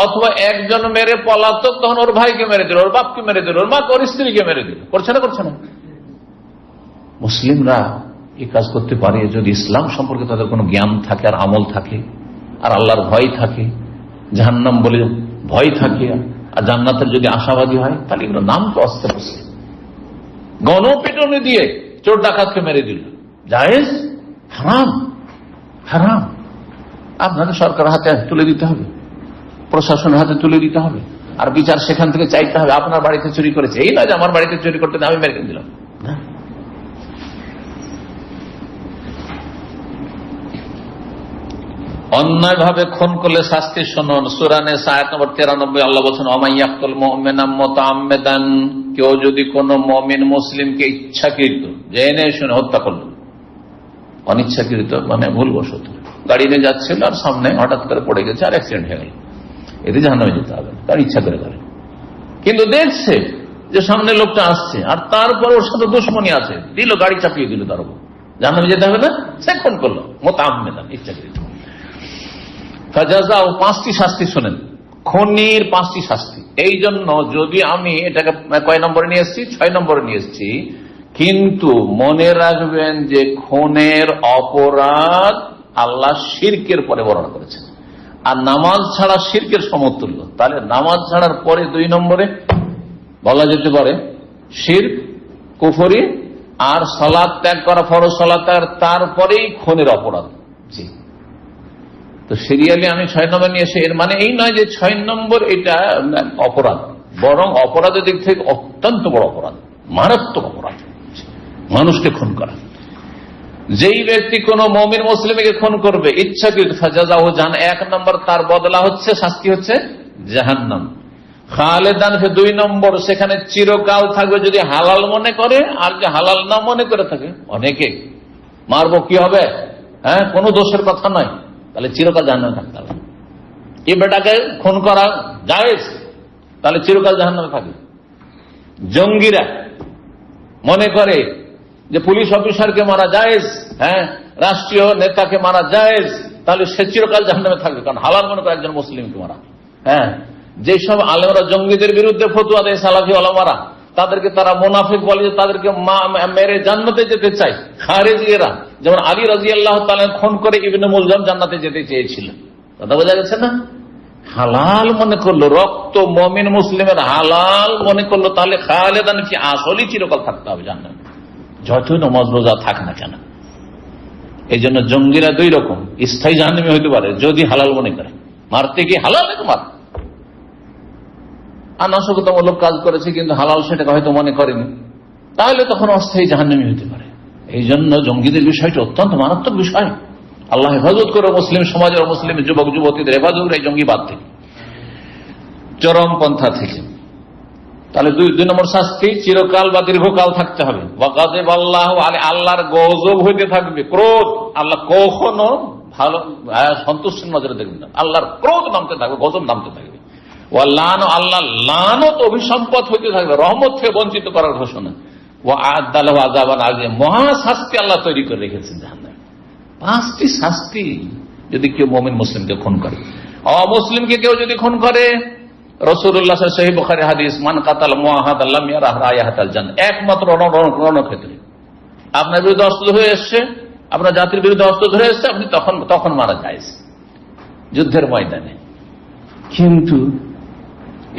অথবা একজন মেরে পলাতক, তখন ওর ভাইকে মেরে দিল, ওর বাপকে মেরে দিল, ওর মাকে, ওর স্ত্রীকে মেরে দিল। করছে না? করছে না? মুসলিমরা এই কাজ করতে পারে যদি ইসলাম সম্পর্কে তাদের কোনো জ্ঞান থাকে আর আমল থাকে আর আল্লাহর ভয় থাকে, জাহান্নাম বলে ভয় থাকে আর জান্নাতের যদি আশাবাদী হয়, তাহলে এগুলো নাম তো আসতে বসে। গণপিটনে দিয়ে চোর ডাকাতকে মেরে দিল, জায়েজ? হারাম, হারাম। আপনাদের সরকার হাতে তুলে দিতে হবে, প্রশাসনের হাতে তুলে দিতে হবে, আর বিচার সেখান থেকে চাইতে হবে। আপনার বাড়িতে চুরি করেছে, এই নয় যে আমার বাড়িতে চুরি করতে আমি মেরে দিলাম না। অন্যায় ভাবে খুন করলে শাস্তি শুনুন। সূরা নিসা আয়াত নম্বর 93 আল্লাহ বলেছেন, ওমাইয়াকতুল মুমিনাম মুতাআম্মিদান, কেউ যদি কোন মুমিন মুসলিমকে ইচ্ছাকৃত জেনে শুনে হত্যা করল, অনিচ্ছাকৃত মানে ভুলবশত গাড়ি নিয়ে যাচ্ছিল আর সামনে হঠাৎ করে পড়ে গেছে আর অ্যাক্সিডেন্ট হয়ে গেল, এতে জাহান্নামে যেতে হবে, তার ইচ্ছা করে করে। কিন্তু দেখছে যে সামনে লোকটা আসছে আর তারপর ওর সাথে দুশ্মনী আছে, দিল গাড়ি চাপিয়ে দিল তার উপর, জাহান্নামে যেতে হবে না? সে খুন করলো মুতাআম্মিদান, ইচ্ছাকৃত। ফাজাযাউ, 5টি শাস্তি শোনেন, খুনির 5টি শাস্তি। এই জন্য যদি আমি এটাকে কয় নম্বরে নিয়ে এসেছি? 6 নম্বরে নিয়ে এসেছি। কিন্তু মনে রাখবেন যে খুনের অপরাধ আল্লাহ শিরকের পরে বর্ণনা করেছেন, আর নামাজ ছাড়া শিরকের সমতুল্য। তাহলে নামাজ ছাড়ার পরে 2 নম্বরে বলা যেতে পারে শিরক, কুফরি, আর সালাত ত্যাগ করা, ফরজ সালাত ত্যাগ, তারপরেই খুনের অপরাধ। জি, তো সিরিয়ালি আমি 6 নম্বর নিয়ে এসে, এর মানে এই নয় যে 6 নম্বর এটা অপরাধ, বরং অপরাধের দিক থেকে অত্যন্ত বড় অপরাধ, মারাত্মক অপরাধ মানুষকে খুন করা। যেই ব্যক্তি কোন মুমিন মুসলিমকে খুন করবে ইচ্ছাকৃত, ফাজাযাহু জাহান্নাম, 1 নম্বর তার বদলা হচ্ছে, শাস্তি হচ্ছে জাহান্নাম। খালেদান ফি, 2 নম্বর সেখানে চিরকাল থাকবে যদি হালাল মনে করে, আর যে হালাল না মনে করে থাকে, অনেকে মারবো কি হবে, হ্যাঁ কোনো দোষের কথা নয়, তাহলে চিরকাল জাহান্নামে থাকতে হবে। এই বেটাকে খুন করা জায়েজ, তাহলে চিরকাল জাহান্নামে থাকবে। জঙ্গিরা মনে করে যে পুলিশ অফিসারকে মারা জায়েজ, হ্যাঁ রাষ্ট্রীয় নেতাকে মারা জায়েজ, তাহলে সে চিরকাল জাহান্নামে থাকবে, কারণ হালাল মনে করে একজন মুসলিমকে মারা। হ্যাঁ, যেসব আলেমরা জঙ্গিদের বিরুদ্ধে ফতোয়া দেয়, সালাফি ওলামারা, তাদেরকে তারা মুনাফিক বলে, তাদেরকে মেরে জান্নাতে যেতে চায়। খারেজিরা যেমন আলী রাদিয়াল্লাহু তাআলা খুন করে ইবনে মুলজাম জান্নাতে যেতে চেয়েছিল, কথা বোঝা গেছে না? হালাল মনে করলো, রক্ত মুমিন মুসলিমের হালাল মনে করলো, তাহলে খালেদান কি আসলেই চিরকাল থাকতে হবে জান্নাতে, যতই নামাজ রোজা থাক না কেন। এই জন্য জঙ্গিরা 2 রকম, স্থায়ী জাহান্নামী হইতে পারে যদি হালাল মনে করে, মারতে কি হালাল তোমার, আর নাশকতামূলক কাজ করেছে কিন্তু হালাল সেটাকে হয়তো মনে করেনি, তাহলে তখন অস্থায়ী জাহান্নামী হতে পারে। এই জন্য জঙ্গিদের বিষয়টি অত্যন্ত মারাত্মক বিষয়। আল্লাহ হেফাজত করে মুসলিম সমাজের, মুসলিম যুবক যুবতীদের হেফাজত করে জঙ্গিবাদ থেকে, চরম পন্থা থেকে। তাহলে 2 নম্বর শাস্তি, চিরকাল বা দীর্ঘকাল থাকতে হবে। ওয়াগাযিব আল্লাহু আলাইহি, আল্লাহর গজব হইতে থাকবে, ক্রোধ। আল্লাহ কখনো ভালো সন্তুষ্টির নজরে দেখবেন না, আল্লাহর ক্রোধ নামতে থাকবে, গজব নামতে থাকবে। ওয়ালান, আল্লাহ লানত, অভিসম্পদ হইতে থাকবে, রহমত থেকে বঞ্চিত করার ঘোষণা। ওয়া আ'আদ্দা লাহু আযাবান আযীম, মহা শাস্তি আল্লাহ তৈরি করে রেখেছেন জাহান্নামে। 5টি শাস্তি যদি কেউ মুমিন মুসলিমকে খুন করে। অমুসলিমকে কেউ যদি খুন করে, রাসূলুল্লাহ সাল্লাল্লাহু আলাইহি ওয়াসাল্লাম সহিহ বুখারী হাদিস, মান কাতালা মুআহাদান লাম ইয়ারাহ রায়াহাতাল জান্নাহ, একমাত্র রণক্ষেত্রে আপনার বিরুদ্ধে অস্ত্র ধরে এসছে, আপনার জাতির বিরুদ্ধে অস্ত্র ধরে এসছে, আপনি তখন মারা যায় যুদ্ধের ময়দানে। কিন্তু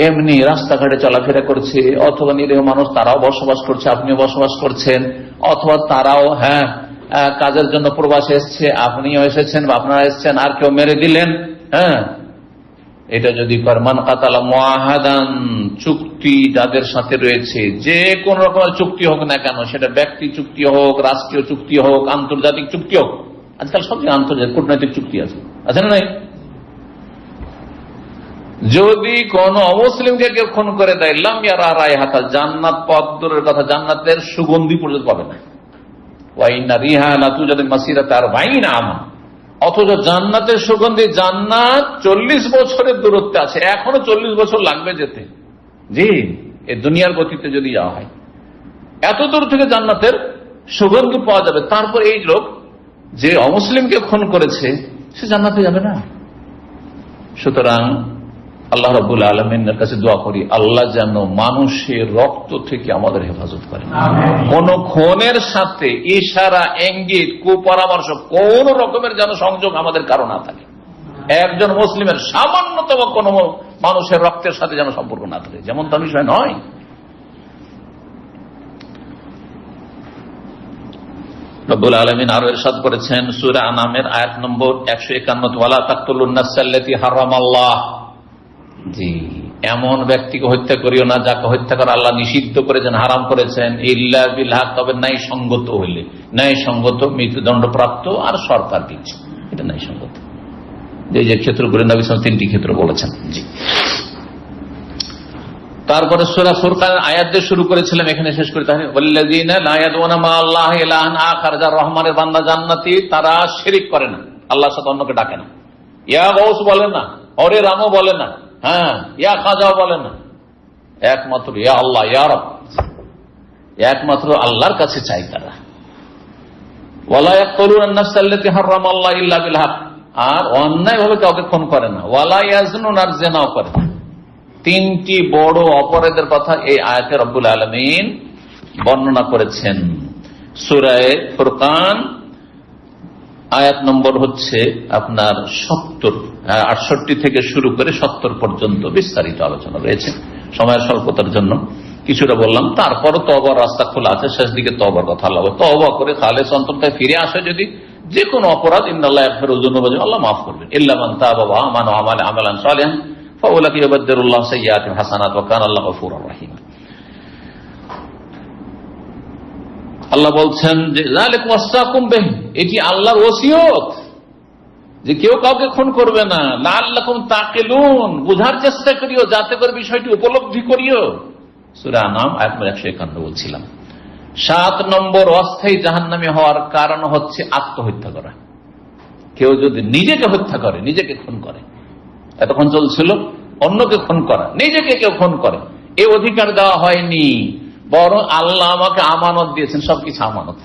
এমনি রাস্তাঘাটে চলাফেরা করছে, অথবা নিরীহ মানুষ তারাও বসবাস করছে, আপনিও বসবাস করছেন, অথবা তারাও কাজের জন্য প্রবাসে এসছে, আপনিও এসেছেন বা আপনারা এসছেন, আর কেউ মেরে দিলেন, হ্যাঁ এটা যদি মান কাতালা মুআহাদান, চুক্তি যাদের সাথে রয়েছে, যে কোন রকমের চুক্তি হোক না কেন, সেটা ব্যক্তি চুক্তি হোক, রাষ্ট্রীয় চুক্তি হোক, আন্তর্জাতিক চুক্তি হোক, আজকাল সবচেয়ে আন্তর্জাতিক কূটনৈতিক চুক্তি আছে না নাই? যদি কোন অমুসলিমকে কেউ খুন করে দেয়, লাম ইয়ারা রায়হাতাল জান্নাত, পদ্মের কথা, জান্নাতের সুগন্ধি পর্যন্ত পাবে না। ওয়া ইন্না রিহানা তুজাদু মাসিরাতা 40 আমা, অথচ জান্নাতের সুগন্ধি, জান্নাত 40 বছরের দূরত্বে আছে, এখনো 40 বছর লাগবে যেতে। জি, এই দুনিয়ার গতিতে যদি যাওয়া হয়, এত দূর থেকে জান্নাতের সুগন্ধি পাওয়া যাবে। তারপর এই লোক যে অমুসলিমকে খুন করেছে, সে জান্নাতে যাবে না। সুতরাং আল্লাহ রাব্বুল আলামিনের কাছে দোয়া করি, আল্লাহ যেন মানুষের রক্ত থেকে আমাদের হেফাজত করেন। কোন খুনের সাথে ইশারা, ইঙ্গিত, কুপরামর্শ, কোন রকমের যেন সংযোগ আমাদের কারো না থাকে। একজন মুসলিমের সামান্যতম কোন মানুষের রক্তের সাথে যেন সম্পর্ক না থাকে, যেমন তা বিষয় নয়। রব্বুল আলামিন আরো ইরশাদ করেছেন সূরা আনামের আয়াত নম্বর 151, ওয়ালা তাকতুলুন নাফসাল্লাতী হারামাল্লাহ। জি, এমন ব্যক্তিকে হত্যা করিও না যাকে হত্যা করা আল্লাহ নিষিদ্ধ করেছেন, হারাম করেছেন, ইল্লা বিল হক, তবে ন্যায় সঙ্গত হইলে। ন্যায় সঙ্গত মৃত্যুদণ্ডপ্রাপ্ত আর সরকার দিচ্ছে, এটা ন্যায় সঙ্গত। যে ক্ষেত্রগুলো নবী সাল্লাল্লাহু আলাইহি ওয়াসাল্লাম 3টি ক্ষেত্র বলেছেন। জি, তারপরে সূরা ফুরকানের আয়াত দিয়ে শুরু করেছিলাম, এখানে শেষ করতে হবে। ওয়াল্লাযীনা লা ইয়াদউনা মা আল্লাহি ইলাহান আখার, যারা রহমানের বান্দা জান্নাতি, তারা শিরক করে না, আল্লাহর সাথে অন্যকে ডাকে না। ইয়া গাউস বলে না, ওরে রামও বলে না, হ্যাঁ, ইয়া খাজাও বলে না, একমাত্র ইয়া আল্লাহ, ইয়া রব, একমাত্র আল্লাহর কাছে চাই তারা। ওয়ালা ইয়াকতুলুন নাফসাল্লাতী হারামাল্লাহু ইল্লা বিল হক, আর অন্যায় ভাবে কাউকে খুন করে না। ওয়ালা ইয়াজনুন, আর জিনাও করে না। 3টি বড় অপরাধের কথা এই আয়াতে রব্বুল আলামিন বর্ণনা করেছেন। সূরা ফুরকান আয়াত নম্বর হচ্ছে আপনার 68 থেকে শুরু করে 70 পর্যন্ত বিস্তারিত আলোচনা রয়েছে। সময়ের স্বল্পতার জন্য কিছুটা বললাম। তারপরও তওবার রাস্তা খোলা আছে, শেষ দিকে তওবার কথা আল্লাহ তওবা করে খালেস অন্তরে ফিরে আসে যদি যে কোনো অপরাধ, ইন্নাল্লাহ ইয়াগফিরুয যুনুবা, আল্লাহ মাফ করবেন। ইল্লা মান তাবা ওয়া আমানা ওয়া আমালা আমালান সালিহান ফাউলাইকা ইউবাদদিলুল্লাহু সাইয়্যাতিহিম হাসানাত ওয়া কানা আল্লাহু গফুরুর রহিম। আল্লাহ বলছেন যে যালিকা ওয়াসাকুম বিহি, এটি আল্লাহর ওসিয়ত যে কেউ কাউকে খুন করবে না। লাআল্লাকুম তাকিলুন, বুঝার চেষ্টা করিও যাতে করে বিষয়টি উপলব্ধি করিও। সূরা আনাম আয়াত নম্বর 151 বলছিলাম। 7 নম্বর অস্থায়ী জাহান্নামী হওয়ার কারণ হচ্ছে আত্মহত্যা করা। কেউ যদি নিজেকে হত্যা করে, নিজেকে খুন করে, এতক্ষণ চলছিল অন্যকে খুন করা, নিজেকে কেউ খুন করে, এই অধিকার দেওয়া হয়নি, বরং আল্লাহ আমাকে আমানত দিয়েছেন। সবকিছু আমানত,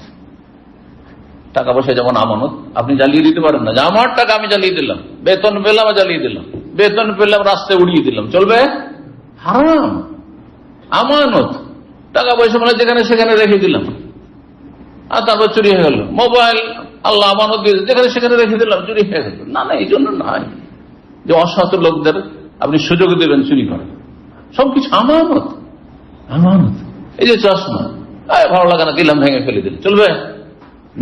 টাকা পয়সা যেমন আমানত, আপনি জ্বালিয়ে দিতে পারেন না যে আমার টাকা আমি জ্বালিয়ে দিলাম, বেতন পেলাম জ্বালিয়ে দিলাম, বেতন পেলাম রাস্তায় উড়িয়ে দিলাম, চলবে? হারাম। আমানত, টাকা পয়সা মানে যেখানে সেখানে রেখে দিলাম আর তারপর চুরি হয়ে গেল। মোবাইল আল্লাহ আমানত দিয়েছে, যেখানে সেখানে রেখে দিলাম, চুরি হয়ে গেল। না না, এই জন্য নয় যে অসৎ লোকদের আপনি সুযোগ দেবেন চুরি করেন। সবকিছু আমানত, আমানত। এই যে চশমা, ভালো লাগে না, দিলাম, ভেঙে ফেলে দিল, চলবে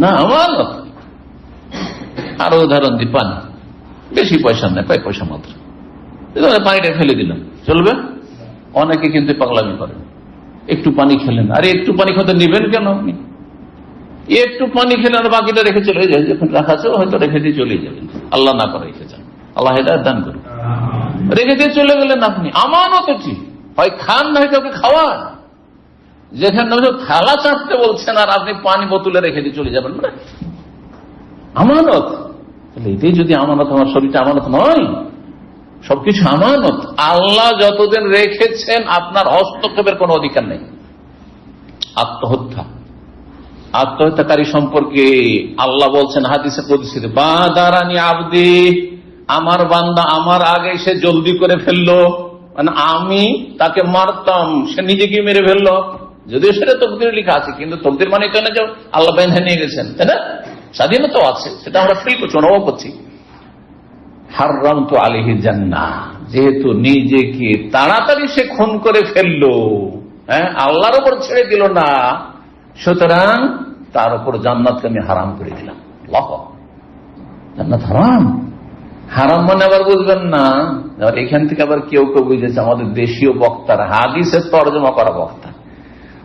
না? আমানত। আরো উদাহরণ দিই, পানি, বেশি পয়সা নেই, 5 পয়সা মাত্র, পানিটা ফেলে দিলাম, চলবে? অনেকে কিন্তু পাগলামি করেন, একটু পানি খেলেন, আরে একটু পানি খেতে নিবেন কেন? আপনি একটু পানি খেলেন আর বাকিটা রেখে চলে যায়, যখন রাখা আছে হয়তো রেখে দিয়ে চলে যাবেন। আল্লাহ না করে রেখে যান, আল্লাহ হেদায়েত দান করুন। রেখে দিয়ে চলে গেলেন আপনি, আমানত এটি, হয় খান না হয় কাউকে খাওয়ান। যেখানে থালা চাটতে বলছেন আর আপনি পানি বোতলে রেখে দিয়ে চলে যাবেন, মানে আমানত। এটাই যদি আমানত, আমার শরীরটা আমানত নয়? সবকিছু আমানত। আল্লাহ যতদিন রেখেছেন আপনার হস্তক্ষেপের কোন অধিকার নেই। আত্মহত্যাকারী সম্পর্কে আল্লাহ বলছেন হাদিসে কুদসিতে, বাদারানি আবদি, আমার বান্দা আমার আগে সে জলদি করে ফেললো, মানে আমি তাকে মারতাম, সে নিজেকে মেরে ফেললো। যদিও সেটা তকদিরে লেখা আছে, কিন্তু তকদির মানে এটা না যে আল্লাহ বেঁধে নিয়ে গেছেন, তাই না? স্বাধীনতা আছে, সেটা আমরা ফিল করছি, অনুভব করছি। হারামতু আলাইহি জান্নাহ, যেহেতু নিজেকে তাড়াতাড়ি সে খুন করে ফেললো, হ্যাঁ, আল্লাহর উপর ছেড়ে দিল না, সুতরাং তার উপর জান্নাতকে আমি হারাম করে দিলাম। আল্লাহ, জান্নাত হারাম। হারাম মানে আবার বুঝবেন না, এখান থেকে আবার কেউ কেউ বুঝেছে, আমাদের দেশীয় বক্তার, হাদিসের তর্জমা করা বক্তা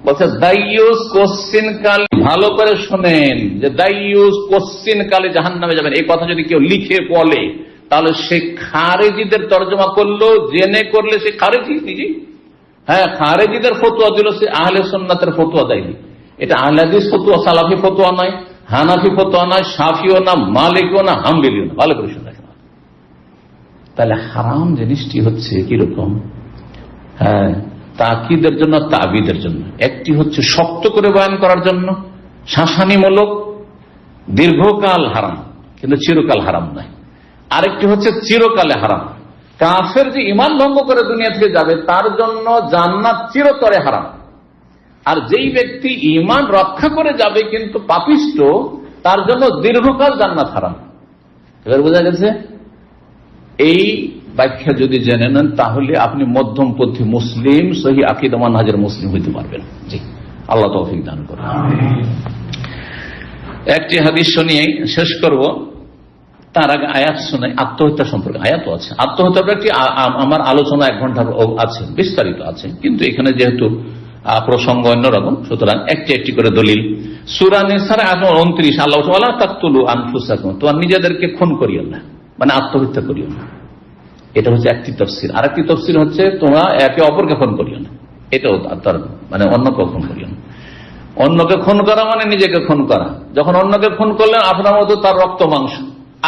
বলছে দাইয়ুস কোশ্চিন কালে, ভালো করে শোনেন, যে দাইয়ুস কোশ্চিন কালে জাহান্নামে যাবেন, এই কথা যদি কেউ লিখে বলে তাহলে সে খারেজিদের তর্জমা করলো, জেনে করলে সে খারেজি নিজে। হ্যাঁ, খারেজিদের ফতোয়া দিল, সে আহলে সুন্নাতের ফতোয়া দেয়নি। এটা আহলে হাদিস ফতোয়া, সালাফি ফতোয়া নয়, হানাফি ফতোয়া নয়, শাফিও না, মালিকও না, হাম্বলিও না। ভালো করে শুনে রাখেন। তাহলে হারাম জিনিসটি হচ্ছে কিরকম? হ্যাঁ, তাকিদের জন্য, তাবিদের জন্য। একটি হচ্ছে শক্ত করে বয়ান করার জন্য, শাসানিমূলক, দীর্ঘকাল হারাম, কিন্তু চিরকাল হারাম নয়। আরেকটি হচ্ছে চিরকালে হারাম, কাফের যে ঈমান ভঙ্গ করে দুনিয়া থেকে যাবে তার জন্য জান্নাত চিরতরে হারাম, আর যেই ব্যক্তি ঈমান রক্ষা করে যাবে কিন্তু পাপিষ্ট, তার জন্য দীর্ঘকাল জান্নাত হারাম। এবার বোঝা গেছে? এই ব্যাখ্যা যদি জেনে নেন তাহলে আপনি মধ্যমপন্থী মুসলিম, সহি আকীদা মানহাজের মুসলিম হইতে পারবেন। জি, আল্লাহ তৌফিক দান করুন। একটি হাদিস শুনিয়ে শেষ করব, তার আগে আয়াত শোনাই। আত্মহত্যা সম্পর্কে আয়াতও আছে। আত্মহত্যার একটি আমার আলোচনা 1 ঘন্টার আছে, বিস্তারিত আছে, কিন্তু এখানে যেহেতু প্রসঙ্গ অন্যরকম, সুতরাং একটি করে দলিল। সূরা নিসার 29, আল্লাহ ওয়ালা তাকতুলু আনফুসাকুম, তোমার নিজেদেরকে খুন করিও না, মানে আত্মহত্যা করিও না। এটা হচ্ছে একটি তাফসীর। আর একটি তাফসীর হচ্ছে তোমরা একে অপরকে খুন করিও না, এটাও তার মানে অন্যকে খুন করিও না। অন্যকে খুন করা মানে নিজেকে খুন করা। যখন অন্যকে খুন করলেন, আপনার মতো তার রক্ত মাংস,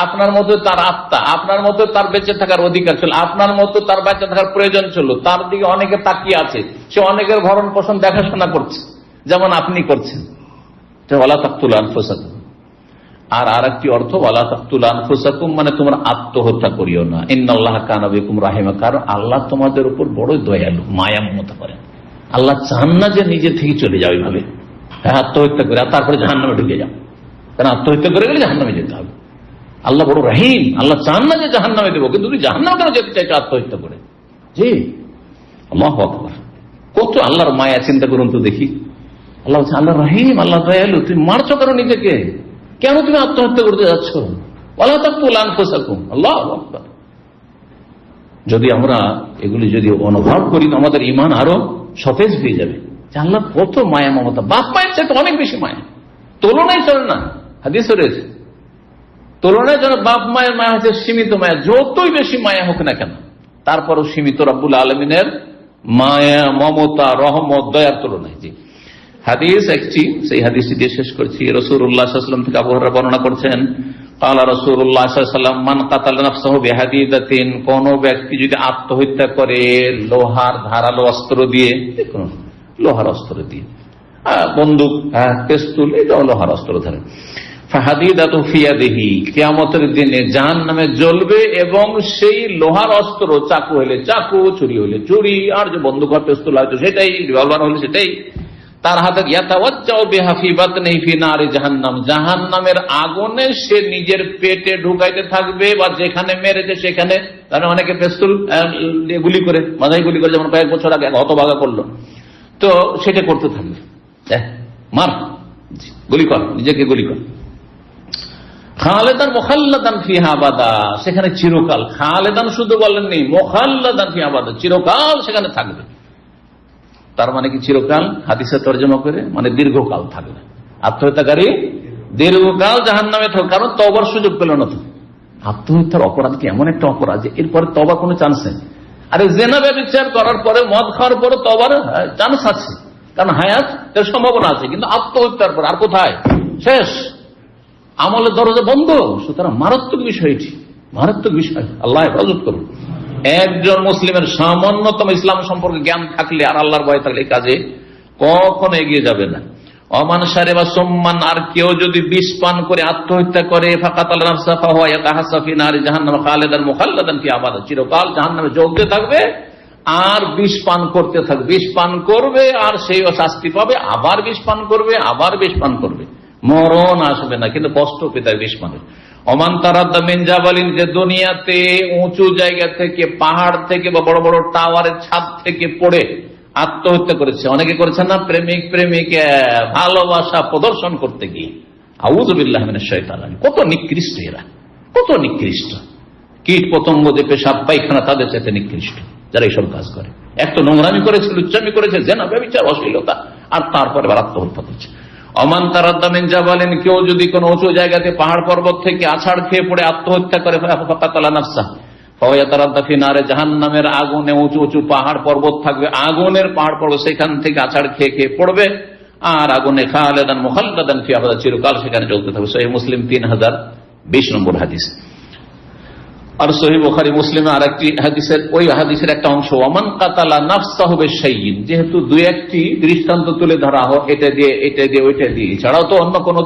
আপনার মতো তার আত্মা, আপনার মতো তার বেঁচে থাকার অধিকার ছিল, আপনার মতো তার বেঁচে থাকার প্রয়োজন ছিল, তার দিকে অনেকে তাকিয়ে আছে, সে অনেকের ভরণ পোষণ দেখাশোনা করছে, যেমন আপনি করছেন। ওয়ালা তাকতুলু আনফুসাকুম। আর আরেকটি অর্থ ওয়ালা তাকতুলু আনফুসাকুম মানে তোমরা আত্মহত্যা করিও না। ইন্নাল্লাহা কানা বিকুম রাহিমা, কারণ আল্লাহ তোমাদের উপর বড় দয়ালু, মায়া মমতা করেন। আল্লাহ চান না যে নিজে থেকে চলে যাও এইভাবে, আত্মহত্যা করে আর তারপরে জাহান্নামে ঢুকে যাও, কারণ আত্মহত্যা করে গেলে জাহান্নামে যেতে হবে। আল্লাহ বড় রহিম, আল্লাহ চান না যে জাহান্নামে দেবো, কিন্তু তুমি জাহান্নামে কেন যেতে চাইছো আত্মহত্যা করে? জি, আল্লাহু আকবার। কত আল্লাহর মায়া, চিন্তা করুন তো দেখি। আল্লাহ বলছে আল্লাহ রহিম, আল্লাহ দয়ালু, তুমি মারছো কেন নিজেকে? কেন তুমি আত্মহত্যা করতে যাচ্ছ? ওয়ালা তাকতুলু আনফুসাকুম। আল্লাহু আকবার। যদি আমরা এগুলি যদি অনুভব করি, আমাদের ঈমান আরো সতেজ হয়ে যাবে। আল্লাহ কত মায়া মমতা, বাপ মায়ের চাইতে অনেক বেশি মায়া, তুলনায় চলে না। হাদিসে রয়েছে তুলনায় যেন বাপ মায়ের মায়া হচ্ছে সীমিত মায়া, যতই বেশি মায়া হোক না কেন তারপরও সীমিত রব্বুল আলমিনের মায়া মমতা রহমত দয়ার তুলনায়। জি, হাদিস একটি, সেই হাদিসটি দিয়ে শেষ করছি। রাসূলুল্লাহ সাল্লাল্লাহু আলাইহি ওয়াসাল্লাম থেকে আবু হুরায়রা বর্ণনা করছেন, ক্বালা রাসূলুল্লাহ সাল্লাল্লাহু আলাইহি ওয়াসাল্লাম মান কাতালা নাফসাহু বিহাদিদাতিন, কোন ব্যক্তি যদি আত্মহত্যা করে লোহার ধারালো অস্ত্র দিয়ে, দেখুন লোহার অস্ত্র দিয়ে, বন্দুক, পিস্তল, এটা লোহার অস্ত্র ধরে, ফাহাদিদাতু ফি ইয়াদিহি, কিয়ামতের দিনে জাহান্নামে জ্বলবে, এবং সেই লোহার অস্ত্র, চাকু হইলে চাকু, ছুরি হইলে ছুরি, আর যে বন্দুক বা পিস্তল হয়তো সেটাই, রিভলভার হলে সেটাই তার হাতে, ইয়াতাওয়াজ্জাউ বিহা ফি বাতনিহি ফি নারি জাহান্নাম, জাহান্নামের আগুনে সে নিজের পেটে ঢুকাইতে থাকবে, বা যেখানে মেরেছে সেখানে। তাহলে অনেকে পিস্তল দিয়ে গুলি করে, মাথায় গুলি করে, যেমন কয়েক বছর আগে হতভাগা করলো, তো সেটা করতে থাকবে, মার, গুলি কর, নিজেকে গুলি কর। খালেদান মুখাল্লাদান ফিহা আবাদা, সেখানে চিরকাল, খালেদান শুধু বলেননি, মুখাল্লাদান ফিহা আবাদা, চিরকাল সেখানে থাকবে। তার মানে কি চিরকাল? হাদিসে তরজমা করে মানে দীর্ঘকাল থাকবে। আত্মহত্যাকারী দীর্ঘকাল জাহান্নামে থাকবে, কারণ তওবার সুযোগ পেল না। তো আত্মহত্যার অপরাধ কি এমন একটা অপরাধ যে এরপরে তওবার কোনো চান্স নেই? আরে জেনা ব্যভিচার করার পরে, মদ খাওয়ার পরে তওবার চান্স আছে, কারণ হায়াত এর সম্ভাবনা আছে, কিন্তু আত্মহত্যার পর আর কোথায়? শেষ, আমলের দরজা বন্ধ। সুতরাং মারাত্মক বিষয়, এটি মারাত্মক বিষয়। আল্লাহ হেফাজত করুন। একজন মুসলিমের সামান্যতম ইসলাম সম্পর্কে জ্ঞান থাকলে আর আল্লাহর ভয় থাকলে এই কাজে কখনো এগিয়ে যাবে না। অমান শারিবা সুম্মান, আর কেউ যদি বিষ পান করে আত্মহত্যা করে, ফাকাতাল নাফসা ফাহুয়া ইয়াতাহাসা ফি নারি জাহান্নাম খালিদান মুখাল্লাদান ফি আবাদা, চিরকাল জাহান্নামে জ্বলতে থাকবে আর বিষ পান করতে থাকবে। বিষ পান করবে আর সেই শাস্তি পাবে, আবার বিষ পান করবে, আবার বিষ পান করবে, মরণ আসবে না, কিন্তু কষ্ট পেতে বিষ পানের। অমান তারাদ্দা মিন জাবালিন, যে দুনিয়াতে উঁচু জায়গা থেকে, পাহাড় থেকে বা বড় বড় টাওয়ারের ছাদ থেকে পড়ে আত্মহত্যা করেছে। অনেকে করেছেন না, প্রেমিক প্রেমিক ভালোবাসা প্রদর্শন করতে গিয়ে। আউযু বিল্লাহি মিনাশ শাইতানির রাজিম। কত নিকৃষ্ট এরা, কত নিকৃষ্ট। কীট পতঙ্গ যে পেশাব পায়খানা, তাদের চাইতে নিকৃষ্ট যারা এইসব কাজ করে। এক তো নোংরামি করেছে, লুচ্চামি করেছে, জেনা ব্যভিচার অশ্লীলতা, আর তারপরে আবার আত্মহত্যা করছে। অমান তারাদ্দা মিন জাবালিন, কেউ যদি কোন উঁচু জায়গাতে পাহাড় পর্বত থেকে আছাড় খেয়ে পড়ে আত্মহত্যা করে, ফাকাতালা নাফসা ফাহুয়া ইয়াতারাদ্দা ফি নারে জাহান্নামের আগুনে, উঁচু উঁচু পাহাড় পর্বত থাকবে, আগুনের পাহাড় পর্বত, সেখান থেকে আছাড় খেয়ে খেয়ে পড়বে আর আগুনে, খালিদান মুখাল্লাদান ফি আবাদা, চিরকাল সেখানে জ্বলতে থাকবে। সহিহ মুসলিম 3020 নম্বর হাদিস। আর সহিহ বুখারী মুসলিমে আরেকটি হাদিসের, ওই হাদিসের একটা অংশ, ওমান কাতালা নাফসাহু বিশাইইন, যেহেতু দুই একটি দৃষ্টান্ত তুলে ধরা হোক, এটা দিয়ে এটা দিয়ে ওইটা দিয়ে, এছাড়াও তো অন্য কোন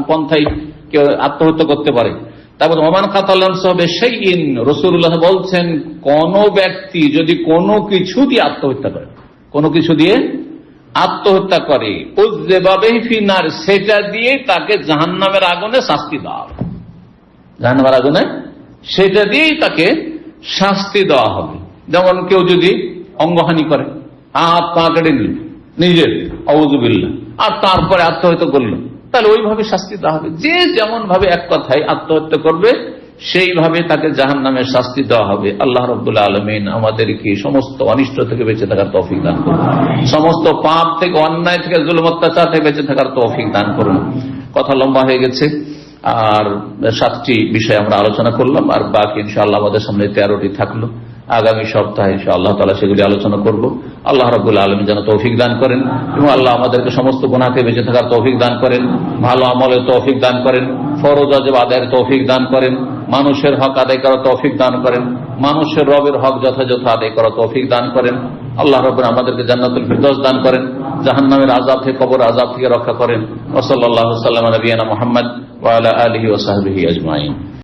পন্থায় কেউ আত্মহত্যা করতে পারে। তারপর ওমান কাতালান সাহাবে সেই রাসূলুল্লাহ বলছেন, কোন ব্যক্তি যদি কোনো কিছু দিয়ে আত্মহত্যা করে, কোনো কিছু দিয়ে আত্মহত্যা করে, ফিনার, সেটা দিয়ে তাকে জাহান্নামের আগুনে শাস্তি দেওয়া হবে। জাহান্নামের আগুনে সেটা দিয়েই তাকে শাস্তি দেওয়া হবে। যেমন কেউ যদি অঙ্গহানি করে, হাত পা কেটে নিল নিজের, আউযুবিল্লাহ, আর তারপরে আত্মহত্যা করলো, তাহলে ওইভাবে শাস্তি দেওয়া হবে। যে যেমন ভাবে এক কথায় আত্মহত্যা করবে সেইভাবে তাকে জাহান্নামের শাস্তি দেওয়া হবে। আল্লাহ রাব্বুল আলামিন আমাদেরকে সমস্ত অনিষ্ট থেকে বেঁচে থাকার তৌফিক দান করুন, সমস্ত পাপ থেকে, অন্যায় থেকে, জুলুম অত্যাচার থেকে বেঁচে থাকার তৌফিক দান করুন। কথা লম্বা হয়ে গেছে, আর 7টি বিষয় আমরা আলোচনা করলাম, আর বাকি ইনশাআল্লাহ আমাদের সামনে 13টি থাকলো। আগামী সপ্তাহে ইনশাআল্লাহ তাআলা সেগুলি আলোচনা করব। আল্লাহ রাব্বুল আলামিন যেন তৌফিক দান করেন, এবং আল্লাহ আমাদেরকে সমস্ত গুনাহ থেকে বেঁচে থাকার তৌফিক দান করেন, ভালো আমলের তৌফিক দান করেন, ফরজ ওয়াজিব আদায়ের তৌফিক দান করেন, মানুষের হক আদায় করার তৌফিক দান করেন, মানুষের রবের হক যথাযথ আদায় করার তৌফিক দান করেন। আল্লাহ রাব্বুল আমাদেরকে জান্নাতুল ফিরদৌস দান করেন, জাহান্নামের আযাব থেকে, কবর আযাব থেকে রক্ষা করেন। ওয়া সাল্লাল্লাহু সাল্লামা নবিয়ানা মুহাম্মদ ওয়া আলা আলিহি ওয়া সাহবিহি আজমাইন।